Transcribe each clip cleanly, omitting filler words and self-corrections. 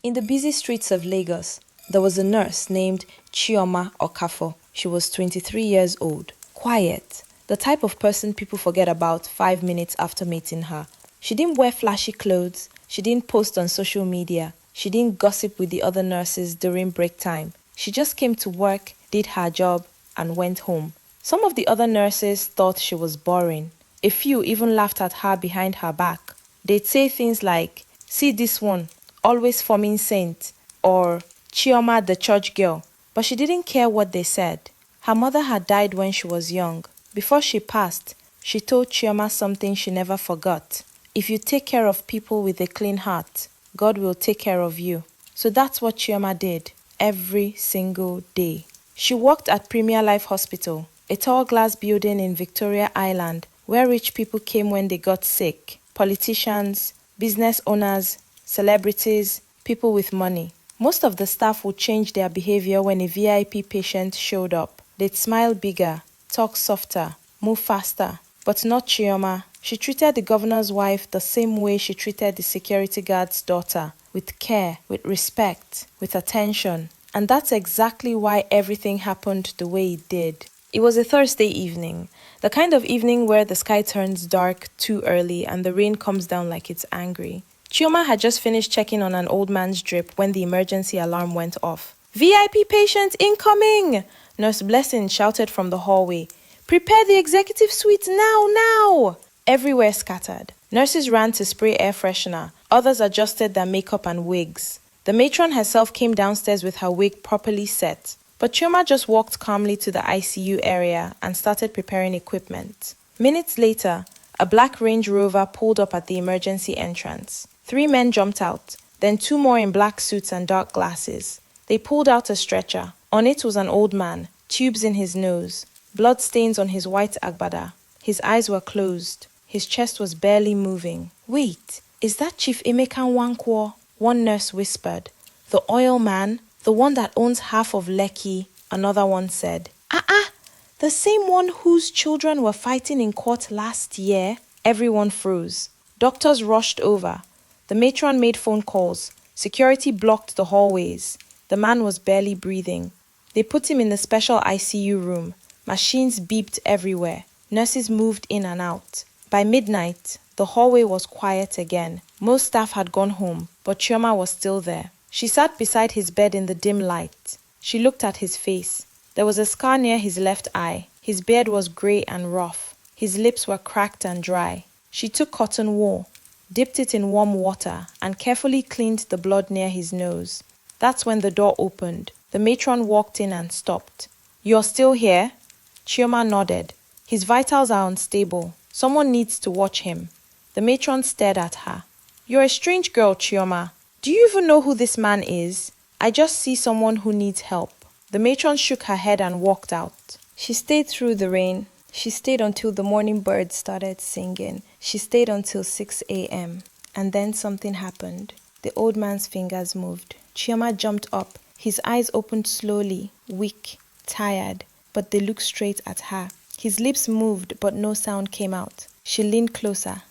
In the busy streets of Lagos, there was a nurse named Chioma Okafo. She was 23 years old. Quiet, the type of person people forget about 5 minutes after meeting her. She didn't wear flashy clothes, she didn't post on social media, she didn't gossip with the other nurses during break time. She just came to work, did her job, and went home. Some of the other nurses thought she was boring. A few even laughed at her behind her back. They'd say things like, "See this one, always forming saint," or "Chioma the church girl." But she didn't care what they said. Her mother had died when she was young. Before she passed, she told Chioma something she never forgot. If you take care of people with a clean heart, God will take care of you. So that's what Chioma did every single day. She worked at Premier Life Hospital, a tall glass building in Victoria Island where rich people came when they got sick. Politicians, business owners, celebrities, people with money. Most of the staff would change their behavior when a VIP patient showed up. They'd smile bigger, talk softer, move faster. But not Chioma. She treated the governor's wife the same way she treated the security guard's daughter, with care, with respect, with attention. And that's exactly why everything happened the way it did. It was a Thursday evening, the kind of evening where the sky turns dark too early and the rain comes down like it's angry. Chioma had just finished checking on an old man's drip when the emergency alarm went off. "VIP patient incoming!" Nurse Blessing shouted from the hallway. "Prepare the executive suite now, now!" Everywhere scattered. Nurses ran to spray air freshener. Others adjusted their makeup and wigs. The matron herself came downstairs with her wig properly set. But Chioma just walked calmly to the ICU area and started preparing equipment. Minutes later, a black Range Rover pulled up at the emergency entrance. 3 men jumped out, then 2 more in black suits and dark glasses. They pulled out a stretcher. On it was an old man, tubes in his nose, blood stains on his white agbada. His eyes were closed. His chest was barely moving. "Wait, is that Chief Emeka Nwankwo?" One nurse whispered. "The oil man? The one that owns half of Lekki," another one said. The same one whose children were fighting in court last year?" Everyone froze. Doctors rushed over. The matron made phone calls. Security blocked the hallways. The man was barely breathing. They put him in the special ICU room. Machines beeped everywhere. Nurses moved in and out. By midnight, the hallway was quiet again. Most staff had gone home, but Chioma was still there. She sat beside his bed in the dim light. She looked at his face. There was a scar near his left eye. His beard was grey and rough. His lips were cracked and dry. She took cotton wool, dipped it in warm water, and carefully cleaned the blood near his nose. That's when the door opened. The matron walked in and stopped. "You're still here?" Chioma nodded. "His vitals are unstable. Someone needs to watch him." The matron stared at her. "You're a strange girl, Chioma. Do you even know who this man is?" "I just see someone who needs help." The matron shook her head and walked out. She stayed through the rain. She stayed until the morning birds started singing. She stayed until 6 a.m. And then something happened. The old man's fingers moved. Chioma jumped up. His eyes opened slowly, weak, tired, but they looked straight at her. His lips moved, but no sound came out. She leaned closer.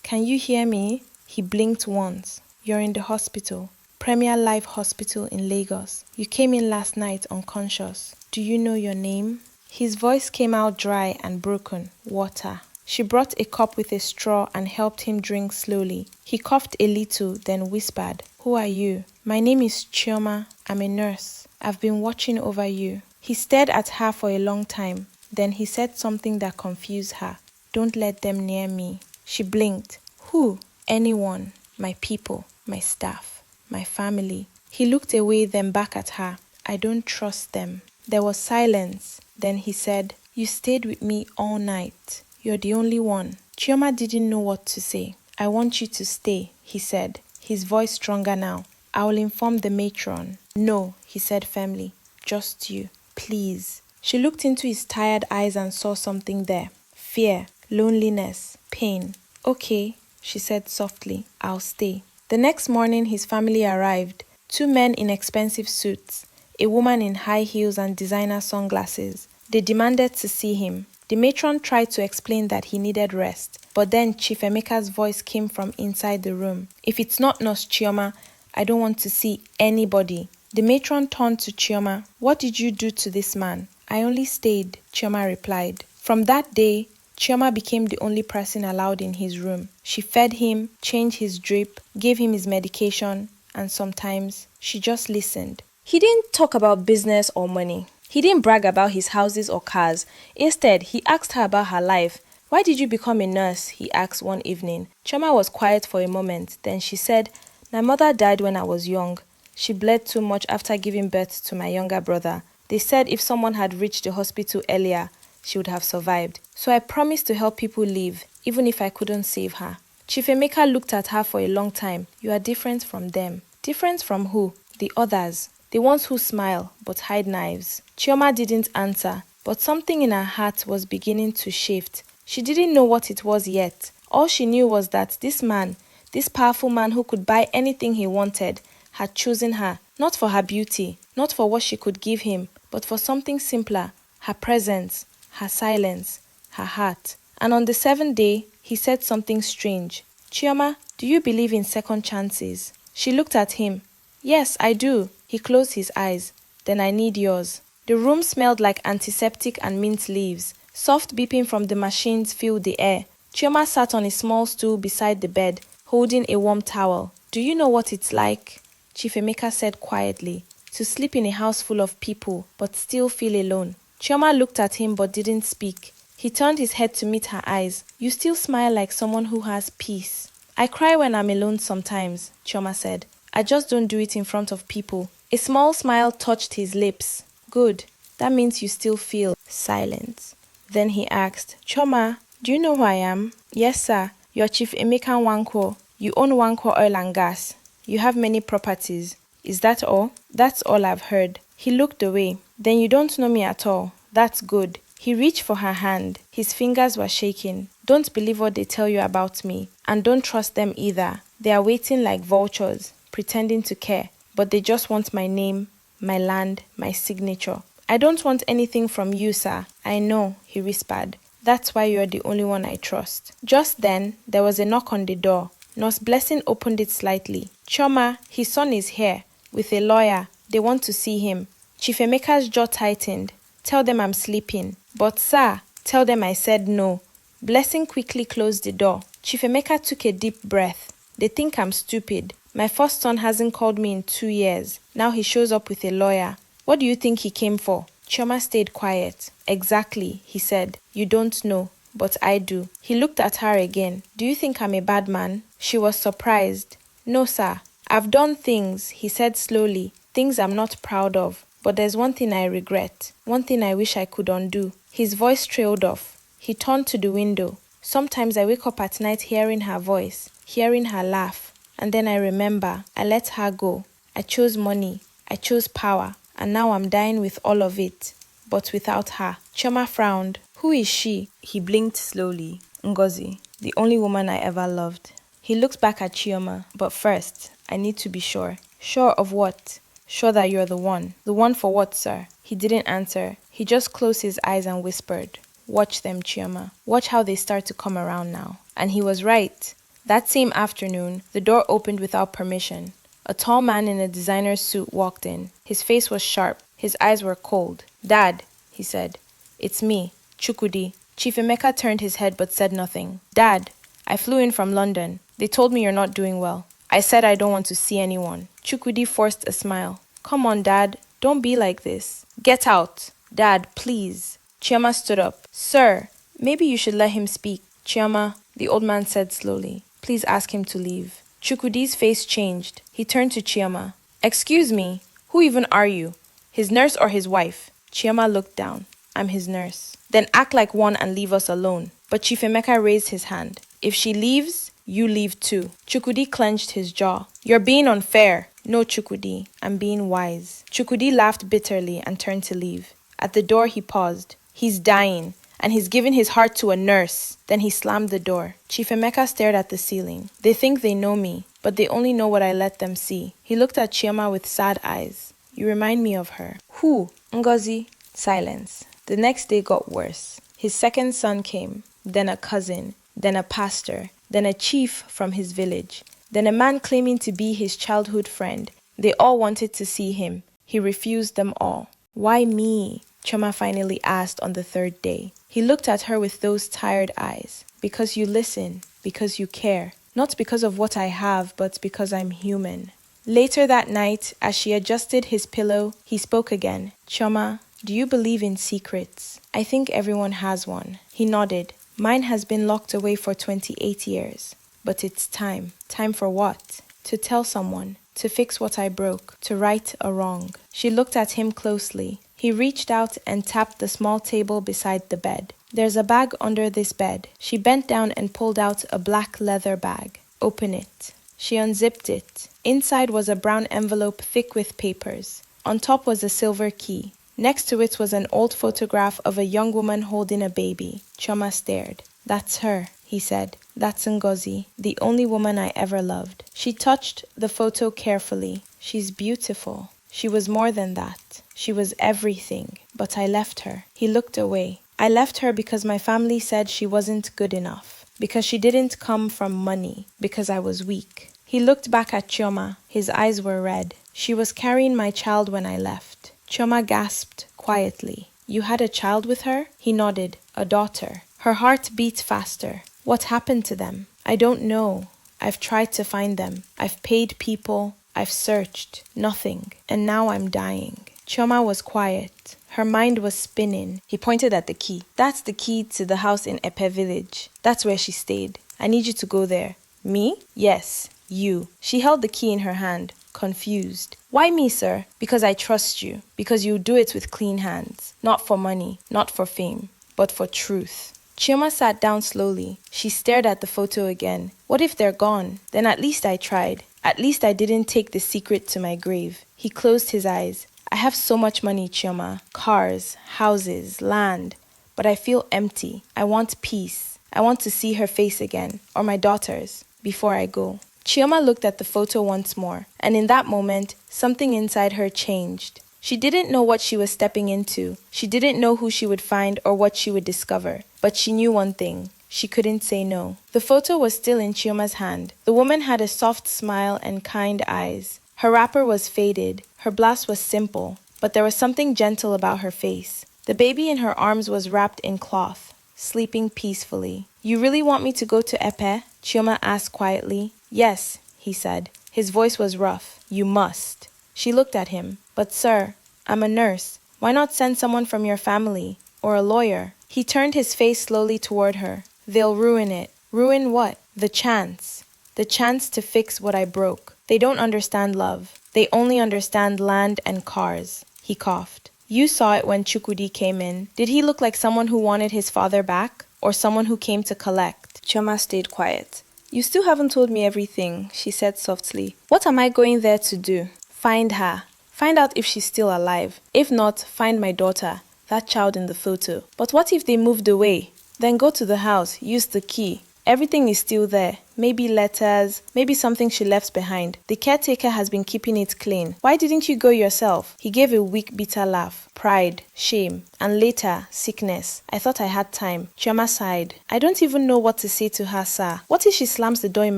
"Can you hear me?" He blinked once. "You're in the hospital. Premier Life Hospital in Lagos. You came in last night unconscious. Do you know your name?" His voice came out dry and broken. "Water." She brought a cup with a straw and helped him drink slowly. He coughed a little, then whispered, "Who are you?" "My name is Chioma. I'm a nurse. I've been watching over you." He stared at her for a long time. Then he said something that confused her. "Don't let them near me." She blinked. "Who?" "Anyone. My people, my staff, my family." He looked away, then back at her. "I don't trust them." There was silence. Then he said, "You stayed with me all night. You're the only one." Chioma didn't know what to say. "I want you to stay," he said, his voice stronger now. "I will inform the matron." "No," he said firmly. "Just you. Please." She looked into his tired eyes and saw something there. Fear, loneliness, pain. "Okay," she said softly. "I'll stay." The next morning, his family arrived. 2 men in expensive suits, a woman in high heels and designer sunglasses. They demanded to see him. The matron tried to explain that he needed rest, but then Chief Emeka's voice came from inside the room. "If it's not Nurse Chioma, I don't want to see anybody. The matron turned to Chioma. What did you do to this man? I only stayed, Chioma replied. From that day, Chioma became the only person allowed in his room. She fed him, changed his drip, gave him his medication, and sometimes she just listened. He didn't talk about business or money. He didn't brag about his houses or cars. Instead, he asked her about her life. Why did you become a nurse? He asked one evening. Chioma was quiet for a moment. Then she said, my mother died when I was young. She bled too much after giving birth to my younger brother. They said if someone had reached the hospital earlier, she would have survived. So I promised to help people live, even if I couldn't save her. Chief Emeka looked at her for a long time. You are different from them. Different from who? The others. The ones who smile but hide knives. Chioma didn't answer, but something in her heart was beginning to shift. She didn't know what it was yet. All she knew was that this man, this powerful man who could buy anything he wanted, had chosen her, not for her beauty, not for what she could give him, but for something simpler, her presence, her silence, her heart. And on the 7th day, he said something strange. Chioma, do you believe in second chances? She looked at him. Yes, I do. He closed his eyes. Then I need yours. The room smelled like antiseptic and mint leaves. Soft beeping from the machines filled the air. Chioma sat on a small stool beside the bed, holding a warm towel. Do you know what it's like? Chief Emeka said quietly. To sleep in a house full of people, but still feel alone. Chioma looked at him but didn't speak. He turned his head to meet her eyes. You still smile like someone who has peace. I cry when I'm alone sometimes, Chioma said. I just don't do it in front of people. A small smile touched his lips. Good. That means you still feel. Silence. Then he asked, Chioma, do you know who I am? Yes, sir. You're Chief Emeka Nwankwo. You own Nwankwo Oil and Gas. You have many properties. Is that all? That's all I've heard. He looked away. Then you don't know me at all. That's good. He reached for her hand. His fingers were shaking. Don't believe what they tell you about me. And don't trust them either. They are waiting like vultures, pretending to care. But they just want my name, my land, my signature. I don't want anything from you, sir. I know, he whispered. That's why you're the only one I trust. Just then, there was a knock on the door. Nurse Blessing opened it slightly. Chioma, his son is here, with a lawyer. They want to see him. Chief Emeka's jaw tightened. Tell them I'm sleeping. But sir, tell them I said no. Blessing quickly closed the door. Chief Emeka took a deep breath. They think I'm stupid. My first son hasn't called me in 2 years. Now he shows up with a lawyer. What do you think he came for? Chioma stayed quiet. Exactly, he said. You don't know, but I do. He looked at her again. Do you think I'm a bad man? She was surprised. No, sir. I've done things, he said slowly. Things I'm not proud of. But there's one thing I regret. One thing I wish I could undo. His voice trailed off. He turned to the window. Sometimes I wake up at night hearing her voice, hearing her laugh. And then I remember, I let her go. I chose money. I chose power. And now I'm dying with all of it. But without her. Chioma frowned. Who is she? He blinked slowly. Ngozi, the only woman I ever loved. He looked back at Chioma. But first, I need to be sure. Sure of what? Sure that you're the one. The one for what, sir? He didn't answer. He just closed his eyes and whispered, watch them, Chioma. Watch how they start to come around now. And he was right. That same afternoon, the door opened without permission. A tall man in a designer's suit walked in. His face was sharp. His eyes were cold. Dad, he said. It's me, Chukwudi. Chief Emeka turned his head but said nothing. Dad, I flew in from London. They told me you're not doing well. I said I don't want to see anyone. Chukwudi forced a smile. Come on, Dad. Don't be like this. Get out. Dad, please. Chioma stood up. Sir, maybe you should let him speak. Chioma, the old man said slowly. Please ask him to leave. Chukwudi's face changed. He turned to Chioma. Excuse me, who even are you? His nurse or his wife? Chioma looked down. I'm his nurse. Then act like one and leave us alone. But Chief Emeka raised his hand. If she leaves, you leave too. Chukwudi clenched his jaw. You're being unfair. No, Chukwudi, I'm being wise. Chukwudi laughed bitterly and turned to leave. At the door he paused. He's dying. And he's given his heart to a nurse. Then he slammed the door. Chief Emeka stared at the ceiling. They think they know me, but they only know what I let them see. He looked at Chioma with sad eyes. You remind me of her. Who? Ngozi. Silence. The next day got worse. His second son came, then a cousin, then a pastor, then a chief from his village. Then a man claiming to be his childhood friend. They all wanted to see him. He refused them all. Why me? Chioma finally asked on the third day. He looked at her with those tired eyes. Because you listen, because you care. Not because of what I have, but because I'm human. Later that night, as she adjusted his pillow, he spoke again. Chioma, do you believe in secrets? I think everyone has one. He nodded. Mine has been locked away for 28 years. But it's time. Time for what? To tell someone. To fix what I broke. To right a wrong. She looked at him closely. He reached out and tapped the small table beside the bed. There's a bag under this bed. She bent down and pulled out a black leather bag. Open it. She unzipped it. Inside was a brown envelope thick with papers. On top was a silver key. Next to it was an old photograph of a young woman holding a baby. Chioma stared. That's her, he said. That's Ngozi, the only woman I ever loved. She touched the photo carefully. She's beautiful. She was more than that. She was everything. But I left her. He looked away. I left her because my family said she wasn't good enough. Because she didn't come from money. Because I was weak. He looked back at Chioma. His eyes were red. She was carrying my child when I left. Chioma gasped quietly. You had a child with her? He nodded. A daughter. Her heart beat faster. What happened to them? I don't know. I've tried to find them. I've paid people. I've searched. Nothing. And now I'm dying. Chioma was quiet. Her mind was spinning. He pointed at the key. That's the key to the house in Epe village. That's where she stayed. I need you to go there. Me? Yes, you. She held the key in her hand, confused. Why me, sir? Because I trust you. Because you do it with clean hands. Not for money, not for fame, but for truth. Chioma sat down slowly. She stared at the photo again. What if they're gone? Then at least I tried. At least I didn't take the secret to my grave. He closed his eyes. I have so much money, Chioma. Cars, houses, land. But I feel empty. I want peace. I want to see her face again, or my daughter's, before I go. Chioma looked at the photo once more, and in that moment, something inside her changed. She didn't know what she was stepping into. She didn't know who she would find or what she would discover. But she knew one thing. She couldn't say no. The photo was still in Chioma's hand. The woman had a soft smile and kind eyes. Her wrapper was faded. Her blouse was simple. But there was something gentle about her face. The baby in her arms was wrapped in cloth, sleeping peacefully. You really want me to go to Epe? Chioma asked quietly. Yes, he said. His voice was rough. You must. She looked at him. But sir, I'm a nurse. Why not send someone from your family? Or a lawyer? He turned his face slowly toward her. They'll ruin it. Ruin what? The chance. The chance to fix what I broke. They don't understand love. They only understand land and cars. He coughed. You saw it when Chukwudi came in. Did he look like someone who wanted his father back? Or someone who came to collect? Chioma stayed quiet. You still haven't told me everything, she said softly. What am I going there to do? Find her. Find out if she's still alive. If not, find my daughter, that child in the photo. But what if they moved away? Then go to the house, use the key. Everything is still there. Maybe letters, maybe something she left behind. The caretaker has been keeping it clean. Why didn't you go yourself? He gave a weak, bitter laugh. Pride, shame, and later, sickness. I thought I had time. Chioma sighed. I don't even know what to say to her, sir. What if she slams the door in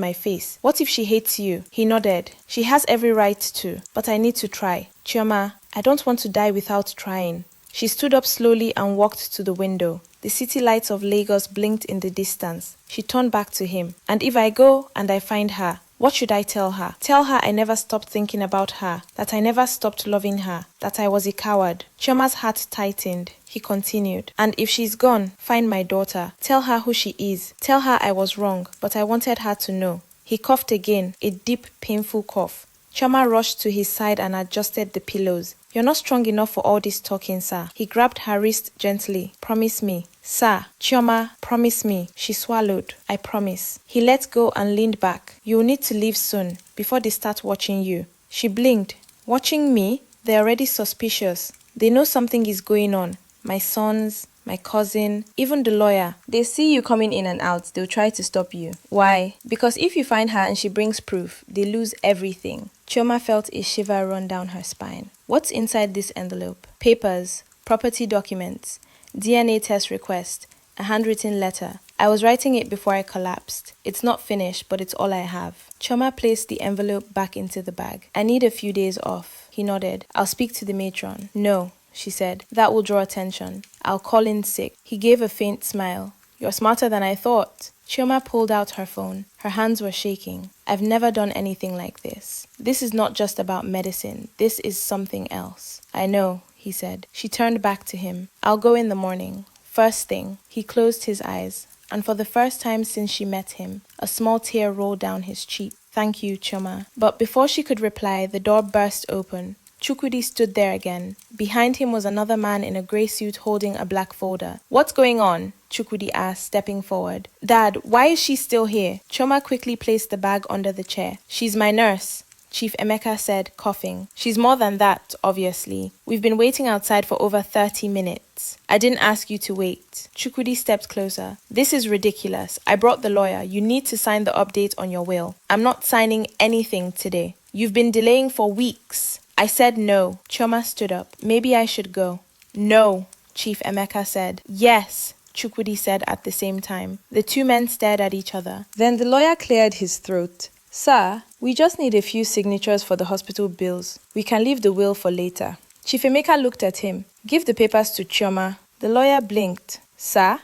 my face? What if she hates you? He nodded. She has every right to, but I need to try. Chioma, I don't want to die without trying. She stood up slowly and walked to the window. The city lights of Lagos blinked in the distance. She turned back to him. And if I go and I find her, what should I tell her? Tell her I never stopped thinking about her, that I never stopped loving her, that I was a coward. Chioma's heart tightened. He continued. And if she's gone, find my daughter. Tell her who she is. Tell her I was wrong, but I wanted her to know. He coughed again, a deep, painful cough. Chioma rushed to his side and adjusted the pillows. You're not strong enough for all this talking, sir. He grabbed her wrist gently. Promise me. Sir, Chioma, promise me. She swallowed. I promise. He let go and leaned back. You'll need to leave soon, before they start watching you. She blinked. Watching me? They're already suspicious. They know something is going on. My sons, my cousin, even the lawyer. They see you coming in and out. They'll try to stop you. Why? Because if you find her and she brings proof, they lose everything. Chioma felt a shiver run down her spine. What's inside this envelope? Papers, property documents, DNA test request, a handwritten letter. I was writing it before I collapsed. It's not finished, but it's all I have. Chioma placed the envelope back into the bag. I need a few days off. He nodded. I'll speak to the matron. No, she said. That will draw attention. I'll call in sick. He gave a faint smile. You're smarter than I thought. Chioma pulled out her phone. Her hands were shaking. I've never done anything like this. This is not just about medicine. This is something else. I know, he said. She turned back to him. I'll go in the morning. First thing. He closed his eyes, and for the first time since she met him, a small tear rolled down his cheek. Thank you, Chioma. But before she could reply, the door burst open. Chukwudi stood there again. Behind him was another man in a grey suit holding a black folder. What's going on? Chukwudi asked, stepping forward. Dad, why is she still here? Chioma quickly placed the bag under the chair. She's my nurse, Chief Emeka said, coughing. She's more than that, obviously. We've been waiting outside for over 30 minutes. I didn't ask you to wait. Chukwudi stepped closer. This is ridiculous. I brought the lawyer. You need to sign the update on your will. I'm not signing anything today. You've been delaying for weeks. I said no. Chioma stood up. Maybe I should go. No, Chief Emeka said. Yes, Chukwudi said at the same time. The two men stared at each other. Then the lawyer cleared his throat. Sir, we just need a few signatures for the hospital bills. We can leave the will for later. Chief Emeka looked at him. Give the papers to Chioma. The lawyer blinked. Sir?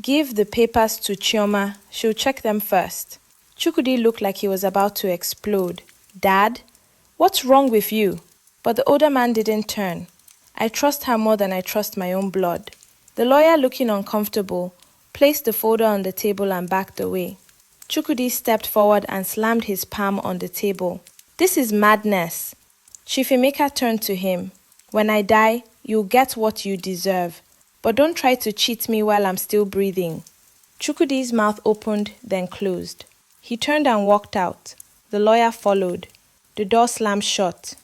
Give the papers to Chioma. She'll check them first. Chukwudi looked like he was about to explode. Dad? What's wrong with you? But the older man didn't turn. I trust her more than I trust my own blood. The lawyer, looking uncomfortable, placed the folder on the table and backed away. Chukwudi stepped forward and slammed his palm on the table. This is madness. Chief Emeka turned to him. When I die, you'll get what you deserve. But don't try to cheat me while I'm still breathing. Chukwudi's mouth opened, then closed. He turned and walked out. The lawyer followed. The door slammed shut.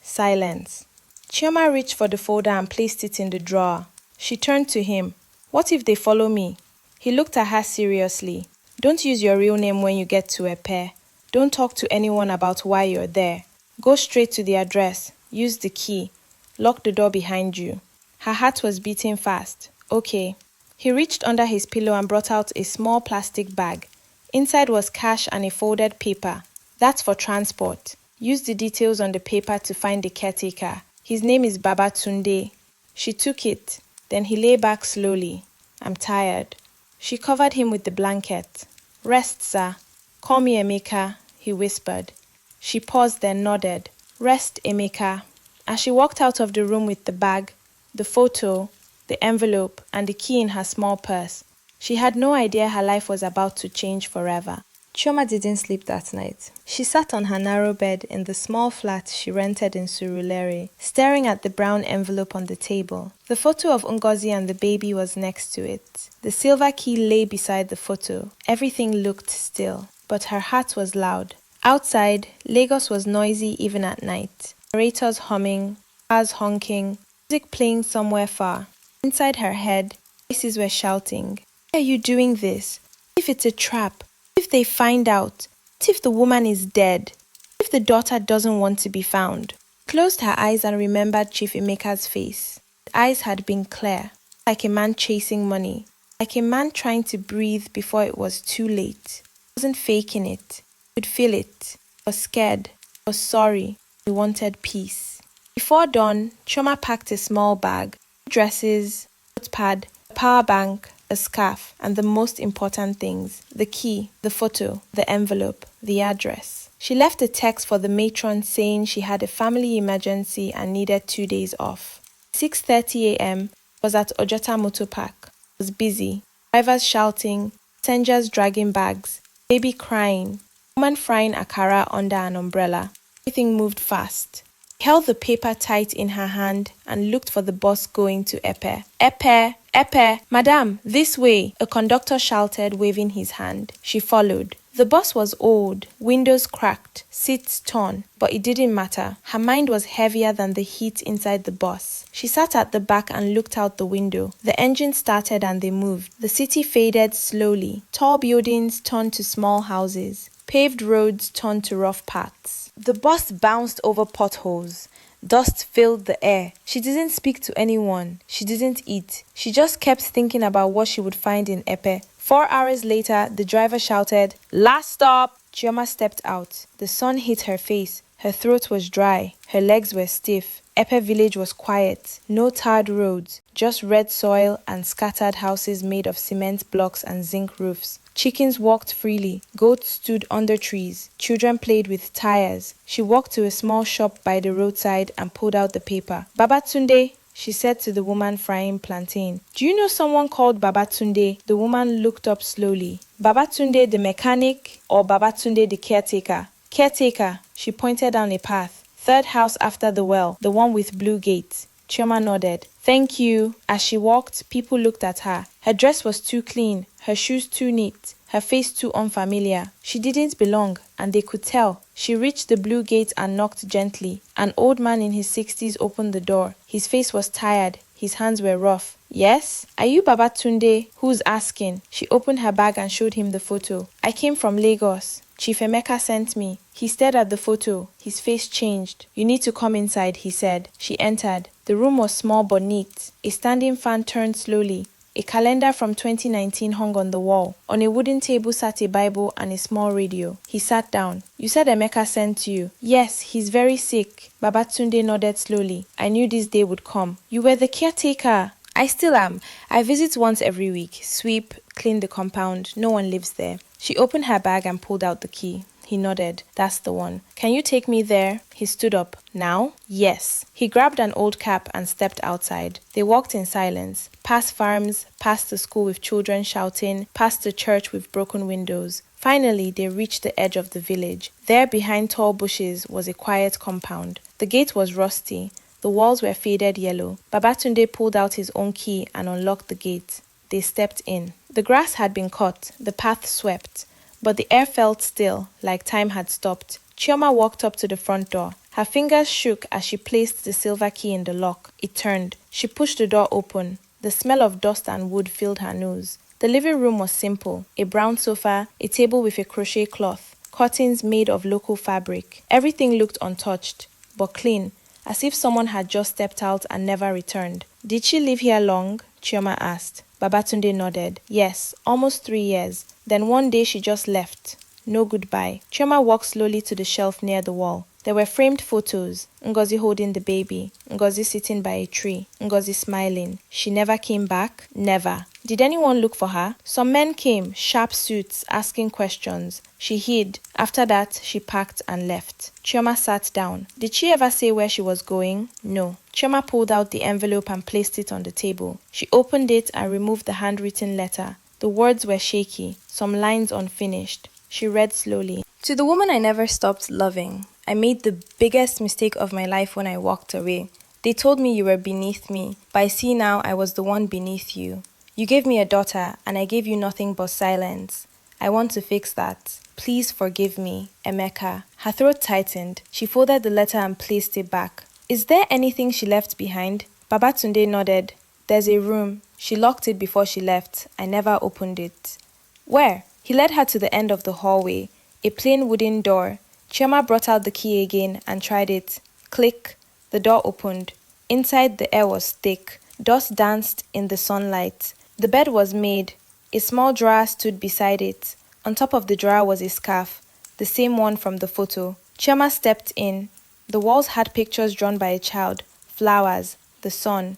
Silence. Chioma reached for the folder and placed it in the drawer. She turned to him. What if they follow me? He looked at her seriously. Don't use your real name when you get to Epe. Don't talk to anyone about why you're there. Go straight to the address. Use the key. Lock the door behind you. Her heart was beating fast. Okay. He reached under his pillow and brought out a small plastic bag. Inside was cash and a folded paper. That's for transport. Use the details on the paper to find the caretaker. His name is Baba Tunde. She took it. Then he lay back slowly. I'm tired. She covered him with the blanket. Rest, sir. Call me Emeka, he whispered. She paused, then nodded. Rest, Emeka. As she walked out of the room with the bag, the photo, the envelope, and the key in her small purse, she had no idea her life was about to change forever. Chioma didn't sleep that night. She sat on her narrow bed in the small flat she rented in Surulere, staring at the brown envelope on the table. The photo of Ngozi and the baby was next to it. The silver key lay beside the photo. Everything looked still, but her heart was loud. Outside, Lagos was noisy even at night. Generators humming, cars honking, music playing somewhere far. Inside her head, voices were shouting, "Why are you doing this? What if it's a trap? What if they find out? What if the woman is dead? What if the daughter doesn't want to be found?" She closed her eyes and remembered Chief Emeka's face. The eyes had been clear, like a man chasing money, like a man trying to breathe before it was too late. He wasn't faking it. He could feel it. He was scared. He was sorry. He wanted peace. Before dawn, Chioma packed a small bag, dresses, notepad, a power bank, a scarf, and the most important things, the key, the photo, the envelope, the address. She left a text for the matron saying she had a family emergency and needed 2 days off. 6:30 a.m. was at Ojota Motor Park. It was busy. Drivers shouting, passengers dragging bags, baby crying, woman frying akara under an umbrella. Everything moved fast. She held the paper tight in her hand and looked for the bus going to Epe. Epe! Epe! Madam, this way! A conductor shouted, waving his hand. She followed. The bus was old, windows cracked, seats torn, but it didn't matter. Her mind was heavier than the heat inside the bus. She sat at the back and looked out the window. The engine started and they moved. The city faded slowly. Tall buildings turned to small houses. Paved roads turned to rough paths. The bus bounced over potholes. Dust filled the air. She didn't speak to anyone. She didn't eat. She just kept thinking about what she would find in Epe. 4 hours later, the driver shouted, "Last stop!" Chioma stepped out. The sun hit her face. Her throat was dry. Her legs were stiff. Epe village was quiet. No tarred roads, just red soil and scattered houses made of cement blocks and zinc roofs. Chickens walked freely. Goats stood under trees. Children played with tires. She walked to a small shop by the roadside and pulled out the paper. "Babatunde," she said to the woman frying plantain. "Do you know someone called Babatunde?" The woman looked up slowly. "Babatunde the mechanic or Babatunde the caretaker?" "Caretaker." She pointed down a path. "Third house after the well, the one with blue gates." Chioma nodded. "Thank you." As she walked, people looked at her. Her dress was too clean, her shoes too neat, her face too unfamiliar. She didn't belong, and they could tell. She reached the blue gate and knocked gently. An old man in his 60s opened the door. His face was tired. His hands were rough. "Yes? Are you Babatunde? Who's asking?" She opened her bag and showed him the photo. "I came from Lagos. Chief Emeka sent me." He stared at the photo. His face changed. "You need to come inside," he said. She entered. The room was small but neat. A standing fan turned slowly. A calendar from 2019 hung on the wall. On a wooden table sat a Bible and a small radio. He sat down. "You said Emeka sent you." "Yes, he's very sick." Babatunde nodded slowly. "I knew this day would come." "You were the caretaker." "I still am. I visit once every week. Sweep, clean the compound. No one lives there." She opened her bag and pulled out the key. He nodded. "That's the one. Can you take me there?" He stood up. "Now?" "Yes." He grabbed an old cap and stepped outside. They walked in silence, past farms, past the school with children shouting, past the church with broken windows. Finally, they reached the edge of the village. There, behind tall bushes, was a quiet compound. The gate was rusty. The walls were faded yellow. Babatunde pulled out his own key and unlocked the gate. They stepped in. The grass had been cut, the path swept, but the air felt still, like time had stopped. Chioma walked up to the front door. Her fingers shook as she placed the silver key in the lock. It turned. She pushed the door open. The smell of dust and wood filled her nose. The living room was simple. A brown sofa, a table with a crochet cloth, curtains made of local fabric. Everything looked untouched, but clean, as if someone had just stepped out and never returned. "Did she live here long?" Chioma asked. Babatunde nodded. "Yes, almost 3 years. Then one day she just left. No goodbye." Chioma walked slowly to the shelf near the wall. There were framed photos. Ngozi holding the baby. Ngozi sitting by a tree. Ngozi smiling. She never came back? Never. Did anyone look for her? Some men came, sharp suits, asking questions. She hid. After that, she packed and left. Chioma sat down. Did she ever say where she was going? No. Chioma pulled out the envelope and placed it on the table. She opened it and removed the handwritten letter. The words were shaky, some lines unfinished. She read slowly. "To the woman I never stopped loving, I made the biggest mistake of my life when I walked away. They told me you were beneath me, but I see now I was the one beneath you. You gave me a daughter, and I gave you nothing but silence. I want to fix that. Please forgive me, Emeka." Her throat tightened. She folded the letter and placed it back. "Is there anything she left behind?" Babatunde nodded. "There's a room. She locked it before she left. I never opened it." "Where?" He led her to the end of the hallway, a plain wooden door. Chioma brought out the key again and tried it. Click. The door opened. Inside, the air was thick. Dust danced in the sunlight. The bed was made. A small drawer stood beside it. On top of the drawer was a scarf, the same one from the photo. Chioma stepped in. The walls had pictures drawn by a child, flowers, the sun,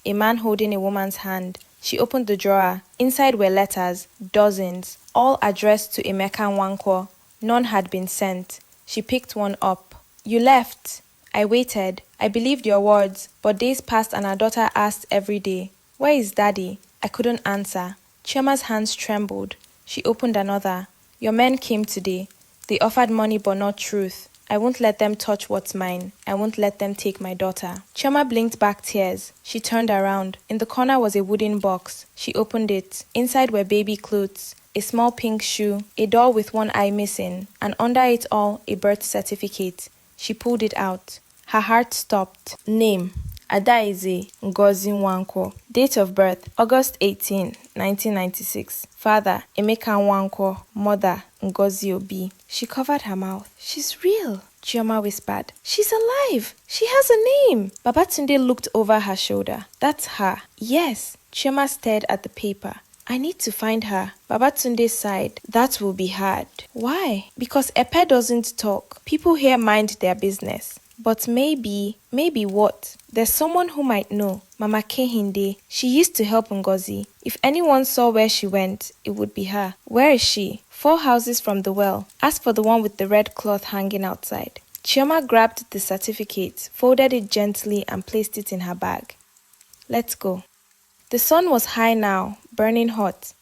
a man holding a woman's hand. She opened the drawer. Inside were letters, dozens, all addressed to Emeka Nwankwo. None had been sent. She picked one up. "You left." "I waited. I believed your words, but days passed and our daughter asked every day, 'Where is Daddy?' I couldn't answer." Chioma's hands trembled. She opened another. "Your men came today. They offered money but not truth. I won't let them touch what's mine. I won't let them take my daughter." Chioma blinked back tears. She turned around. In the corner was a wooden box. She opened it. Inside were baby clothes, a small pink shoe, a doll with one eye missing, and under it all, a birth certificate. She pulled it out. Her heart stopped. Name: Adaize Ngozi Nwankwo. Date of birth: August 18, 1996. Father: Emeka Nwankwo. Mother: Ngozi Obi. She covered her mouth. "She's real," Chioma whispered. "She's alive. She has a name." Babatunde looked over her shoulder. "That's her." "Yes." Chioma stared at the paper. I need to find her. Babatunde sighed. That will be hard. Why? Because Epe doesn't talk. People here mind their business. But maybe what? There's someone who might know. Mama Kehinde. She used to help Ngozi. If anyone saw where she went, it would be her. Where is she? 4 houses from the well. Ask for the one with the red cloth hanging outside. Chioma grabbed the certificate, folded it gently and placed it in her bag. Let's go. The sun was high now, burning hot.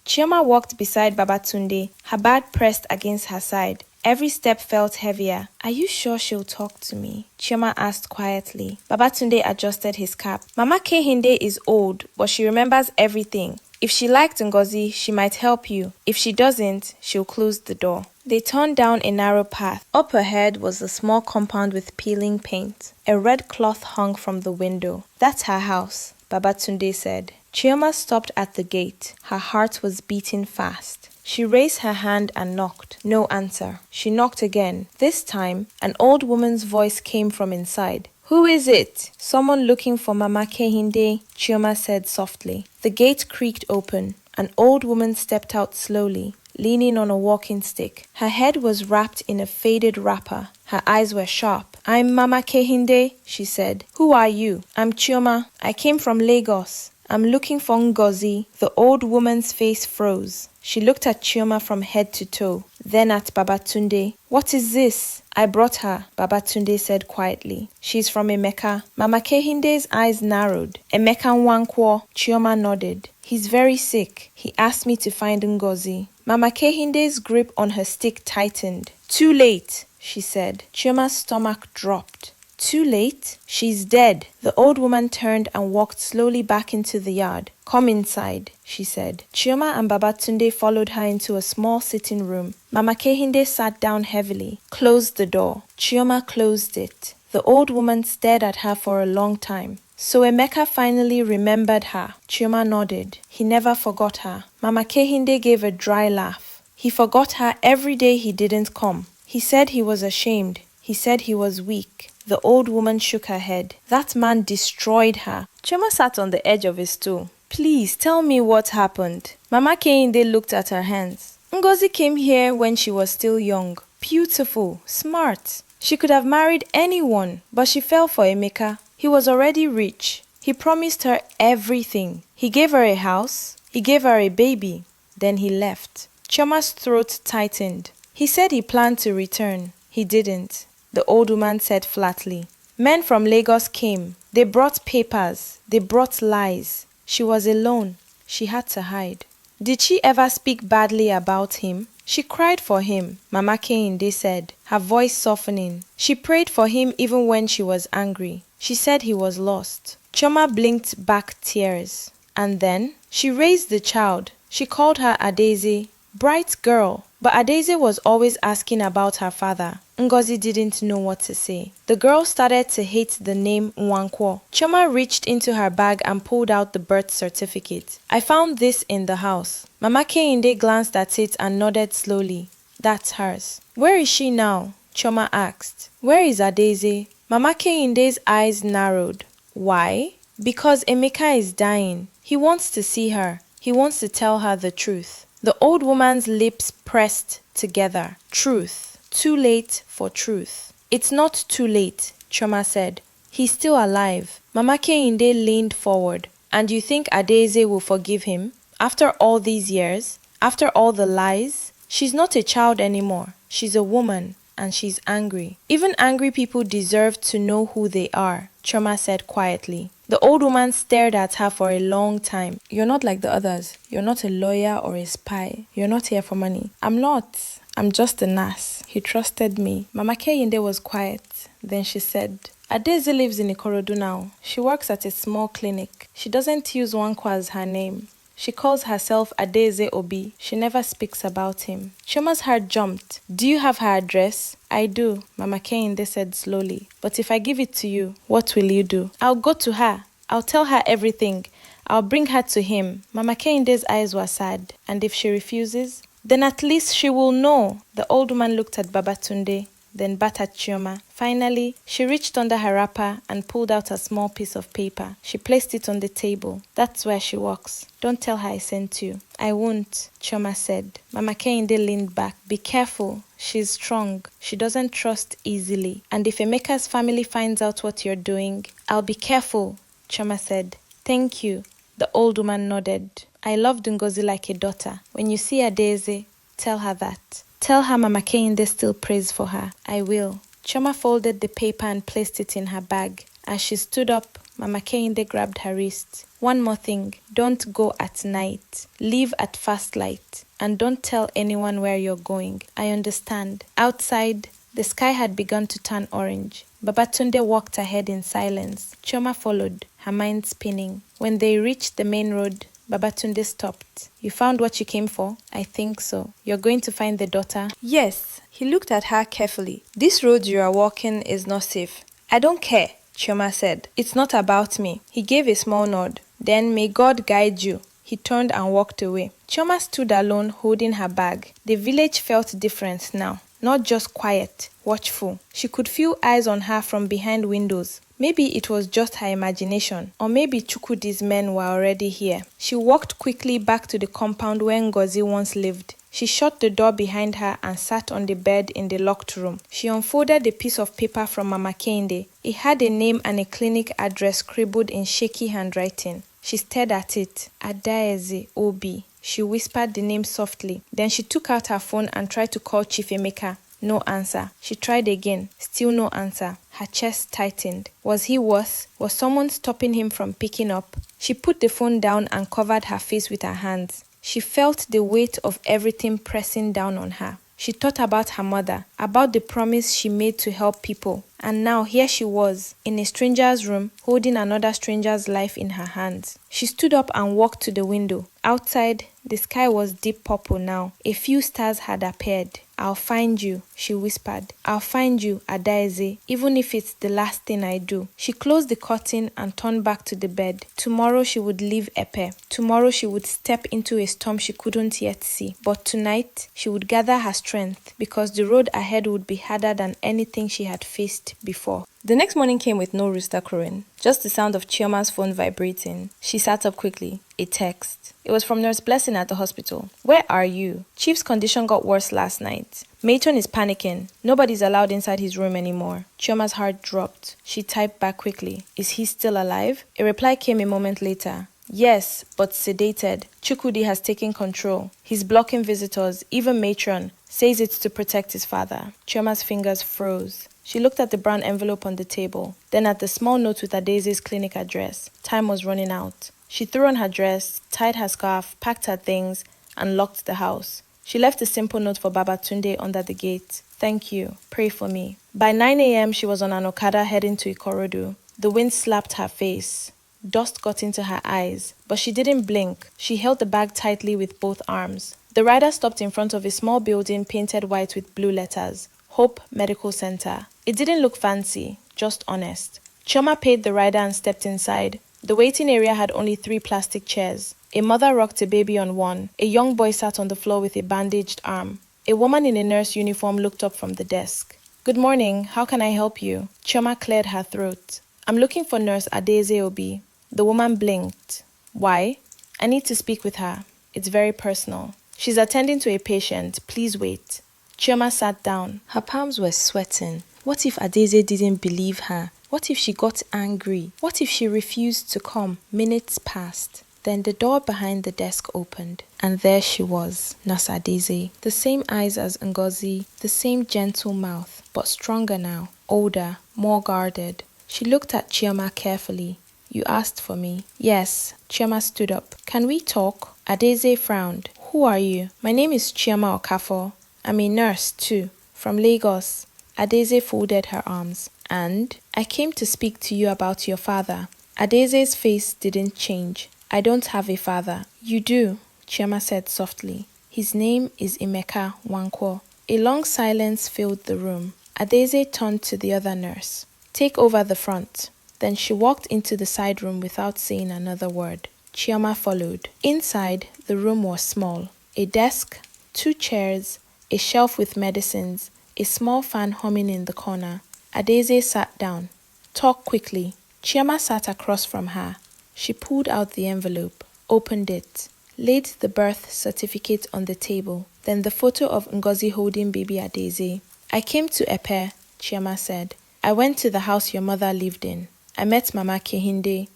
Chioma walked beside Babatunde, her bag pressed against her side. Every step felt heavier. Are you sure she'll talk to me? Chioma asked quietly. Babatunde adjusted his cap. Mama Kehinde is old, but she remembers everything. If she liked Ngozi, she might help you. If she doesn't, she'll close the door. They turned down a narrow path. Up ahead was a small compound with peeling paint. A red cloth hung from the window. That's her house, Babatunde said. Chioma stopped at the gate. Her heart was beating fast. She raised her hand and knocked. No answer. She knocked again. This time, an old woman's voice came from inside. Who is it? Someone looking for Mama Kehinde, Chioma said softly. The gate creaked open. An old woman stepped out slowly, leaning on a walking stick. Her head was wrapped in a faded wrapper. Her eyes were sharp. I'm Mama Kehinde, she said. Who are you? I'm Chioma. I came from Lagos. I'm looking for Ngozi. The old woman's face froze. She looked at Chioma from head to toe, then at Babatunde. What is this? I brought her, Babatunde said quietly. She's from Emeka. Mama Kehinde's eyes narrowed. Emeka Nwankwo. Chioma nodded. He's very sick. He asked me to find Ngozi. Mama Kehinde's grip on her stick tightened. Too late, she said. Chioma's stomach dropped. Too late? She's dead. The old woman turned and walked slowly back into the yard. Come inside, she said. Chioma and Babatunde followed her into a small sitting room. Mama Kehinde sat down heavily, closed the door. Chioma closed it. The old woman stared at her for a long time. So Emeka finally remembered her. Chioma nodded. He never forgot her. Mama Kehinde gave a dry laugh. He forgot her every day he didn't come. He said he was ashamed. He said he was weak. The old woman shook her head. That man destroyed her. Chioma sat on the edge of his stool. Please tell me what happened. Mama Kehinde looked at her hands. Ngozi came here when she was still young. Beautiful, smart. She could have married anyone, but she fell for Emeka. He was already rich. He promised her everything. He gave her a house. He gave her a baby. Then he left. Chioma's throat tightened. He said he planned to return. He didn't. The old woman said flatly. Men from Lagos came. They brought papers. They brought lies. She was alone. She had to hide. Did she ever speak badly about him? She cried for him, Mama Kehinde said, her voice softening. She prayed for him even when she was angry. She said he was lost. Chioma blinked back tears. And then she raised the child. She called her Adeze. Bright girl. But Adeze was always asking about her father. Ngozi didn't know what to say. The girl started to hate the name Nwankwo. Chioma reached into her bag and pulled out the birth certificate. I found this in the house. Mama Kehinde glanced at it and nodded slowly. That's hers. Where is she now? Chioma asked. Where is Adeze? Mama Kehinde's eyes narrowed. Why? Because Emeka is dying. He wants to see her. He wants to tell her the truth. The old woman's lips pressed together. Truth. Too late for truth. It's not too late, Chioma said. He's still alive. Mama Kehinde leaned forward. And you think Adeze will forgive him? After all these years? After all the lies? She's not a child anymore. She's a woman. And she's angry. Even angry people deserve to know who they are, Chioma said quietly. The old woman stared at her for a long time. You're not like the others. You're not a lawyer or a spy. You're not here for money. I'm not. I'm just a nurse. He trusted me. Mama Kehinde was quiet. Then she said, Adeze lives in Ikorodu now. She works at a small clinic. She doesn't use Nwankwo as her name. She calls herself Adeze Obi. She never speaks about him. Chioma's heart jumped. Do you have her address? I do, Mama Kehinde said slowly. But if I give it to you, what will you do? I'll go to her. I'll tell her everything. I'll bring her to him. Mama Kehinde's eyes were sad. And if she refuses? Then at least she will know. The old woman looked at Babatunde. then bat at Chioma. Finally, she reached under her wrapper and pulled out a small piece of paper. She placed it on the table. That's where she works. Don't tell her I sent you. I won't, Chioma said. Mama Kehinde leaned back. Be careful. She's strong. She doesn't trust easily. And if Emeka's family finds out what you're doing, I'll be careful, Chioma said. Thank you. The old woman nodded. I loved Ngozi like a daughter. When you see Adaeze, tell her that. Tell her Mama Kehinde still prays for her. I will. Chioma folded the paper and placed it in her bag. As she stood up, Mama Kehinde grabbed her wrist. One more thing. Don't go at night. Leave at first light. And don't tell anyone where you're going. I understand. Outside, the sky had begun to turn orange. Babatunde walked ahead in silence. Chioma followed, her mind spinning. When they reached the main road, Babatunde stopped. You found what you came for? I think so. You're going to find the daughter? Yes. He looked at her carefully. This road you are walking is not safe. I don't care, Chioma said. It's not about me. He gave a small nod. Then may God guide you. He turned and walked away. Chioma stood alone, holding her bag. The village felt different now. Not just quiet, watchful. She could feel eyes on her from behind windows. Maybe it was just her imagination, or maybe Chukwudi's men were already here. She walked quickly back to the compound where Ngozi once lived. She shut the door behind her and sat on the bed in the locked room. She unfolded a piece of paper from Mama Kehinde. It had a name and a clinic address scribbled in shaky handwriting. She stared at it. Adaeze Obi. She whispered the name softly. Then she took out her phone and tried to call Chief Emeka. No answer. She tried again. Still no answer. Her chest tightened. Was he worse? Was someone stopping him from picking up? She put the phone down and covered her face with her hands. She felt the weight of everything pressing down on her. She thought about her mother, about the promise she made to help people. And now here she was, in a stranger's room, holding another stranger's life in her hands. She stood up and walked to the window. Outside, the sky was deep purple now. A few stars had appeared. I'll find you, she whispered. I'll find you, Adaeze, even if it's the last thing I do. She closed the curtain and turned back to the bed. Tomorrow she would leave Epe. Tomorrow she would step into a storm she couldn't yet see. But tonight, she would gather her strength because the road ahead would be harder than anything she had faced before. The next morning came with no rooster crowing, just the sound of Chioma's phone vibrating. She sat up quickly. A text. It was from Nurse Blessing at the hospital. Where are you? Chief's condition got worse last night. Mayton is panicking. Nobody's allowed inside his room anymore. Chioma's heart dropped. She typed back quickly. Is he still alive? A reply came a moment later. Yes, but sedated. Chukwudi has taken control. He's blocking visitors, even Matron. Says it's to protect his father. Chioma's fingers froze. She looked at the brown envelope on the table, then at the small note with Adaeze's clinic address. Time was running out. She threw on her dress, tied her scarf, packed her things, and locked the house. She left a simple note for Babatunde under the gate. Thank you. Pray for me. By 9 a.m., she was on an Okada heading to Ikorodu. The wind slapped her face. Dust got into her eyes, but she didn't blink. She held the bag tightly with both arms. The rider stopped in front of a small building painted white with blue letters. Hope Medical Center. It didn't look fancy, just honest. Chioma paid the rider and stepped inside. The waiting area had only 3 plastic chairs. A mother rocked a baby on one. A young boy sat on the floor with a bandaged arm. A woman in a nurse uniform looked up from the desk. Good morning, how can I help you? Chioma cleared her throat. I'm looking for Nurse Adaeze Obi. The woman blinked. Why? I need to speak with her. It's very personal. She's attending to a patient. Please wait. Chioma sat down. Her palms were sweating. What if Adaeze didn't believe her? What if she got angry? What if she refused to come? Minutes passed. Then the door behind the desk opened, and there she was, Nurse Adaeze. The same eyes as Ngozi, the same gentle mouth, but stronger now, older, more guarded. She looked at Chioma carefully. You asked for me. Yes. Chioma stood up. Can we talk? Adaeze frowned. Who are you? My name is Chioma Okafor. I'm a nurse too, from Lagos. Adaeze folded her arms. And I came to speak to you about your father. Adeze's face didn't change. I don't have a father. You do, Chioma said softly. His name is Emeka Nwankwo. A long silence filled the room. Adaeze turned to the other nurse. Take over the front. Then she walked into the side room without saying another word. Chioma followed. Inside, the room was small. A desk, 2 chairs, a shelf with medicines, a small fan humming in the corner. Adeze sat down. Talk quickly. Chioma sat across from her. She pulled out the envelope, opened it, laid the birth certificate on the table, then the photo of Ngozi holding baby Adeze. I came to Epe, Chioma said. I went to the house your mother lived in. I met Mama Kehinde.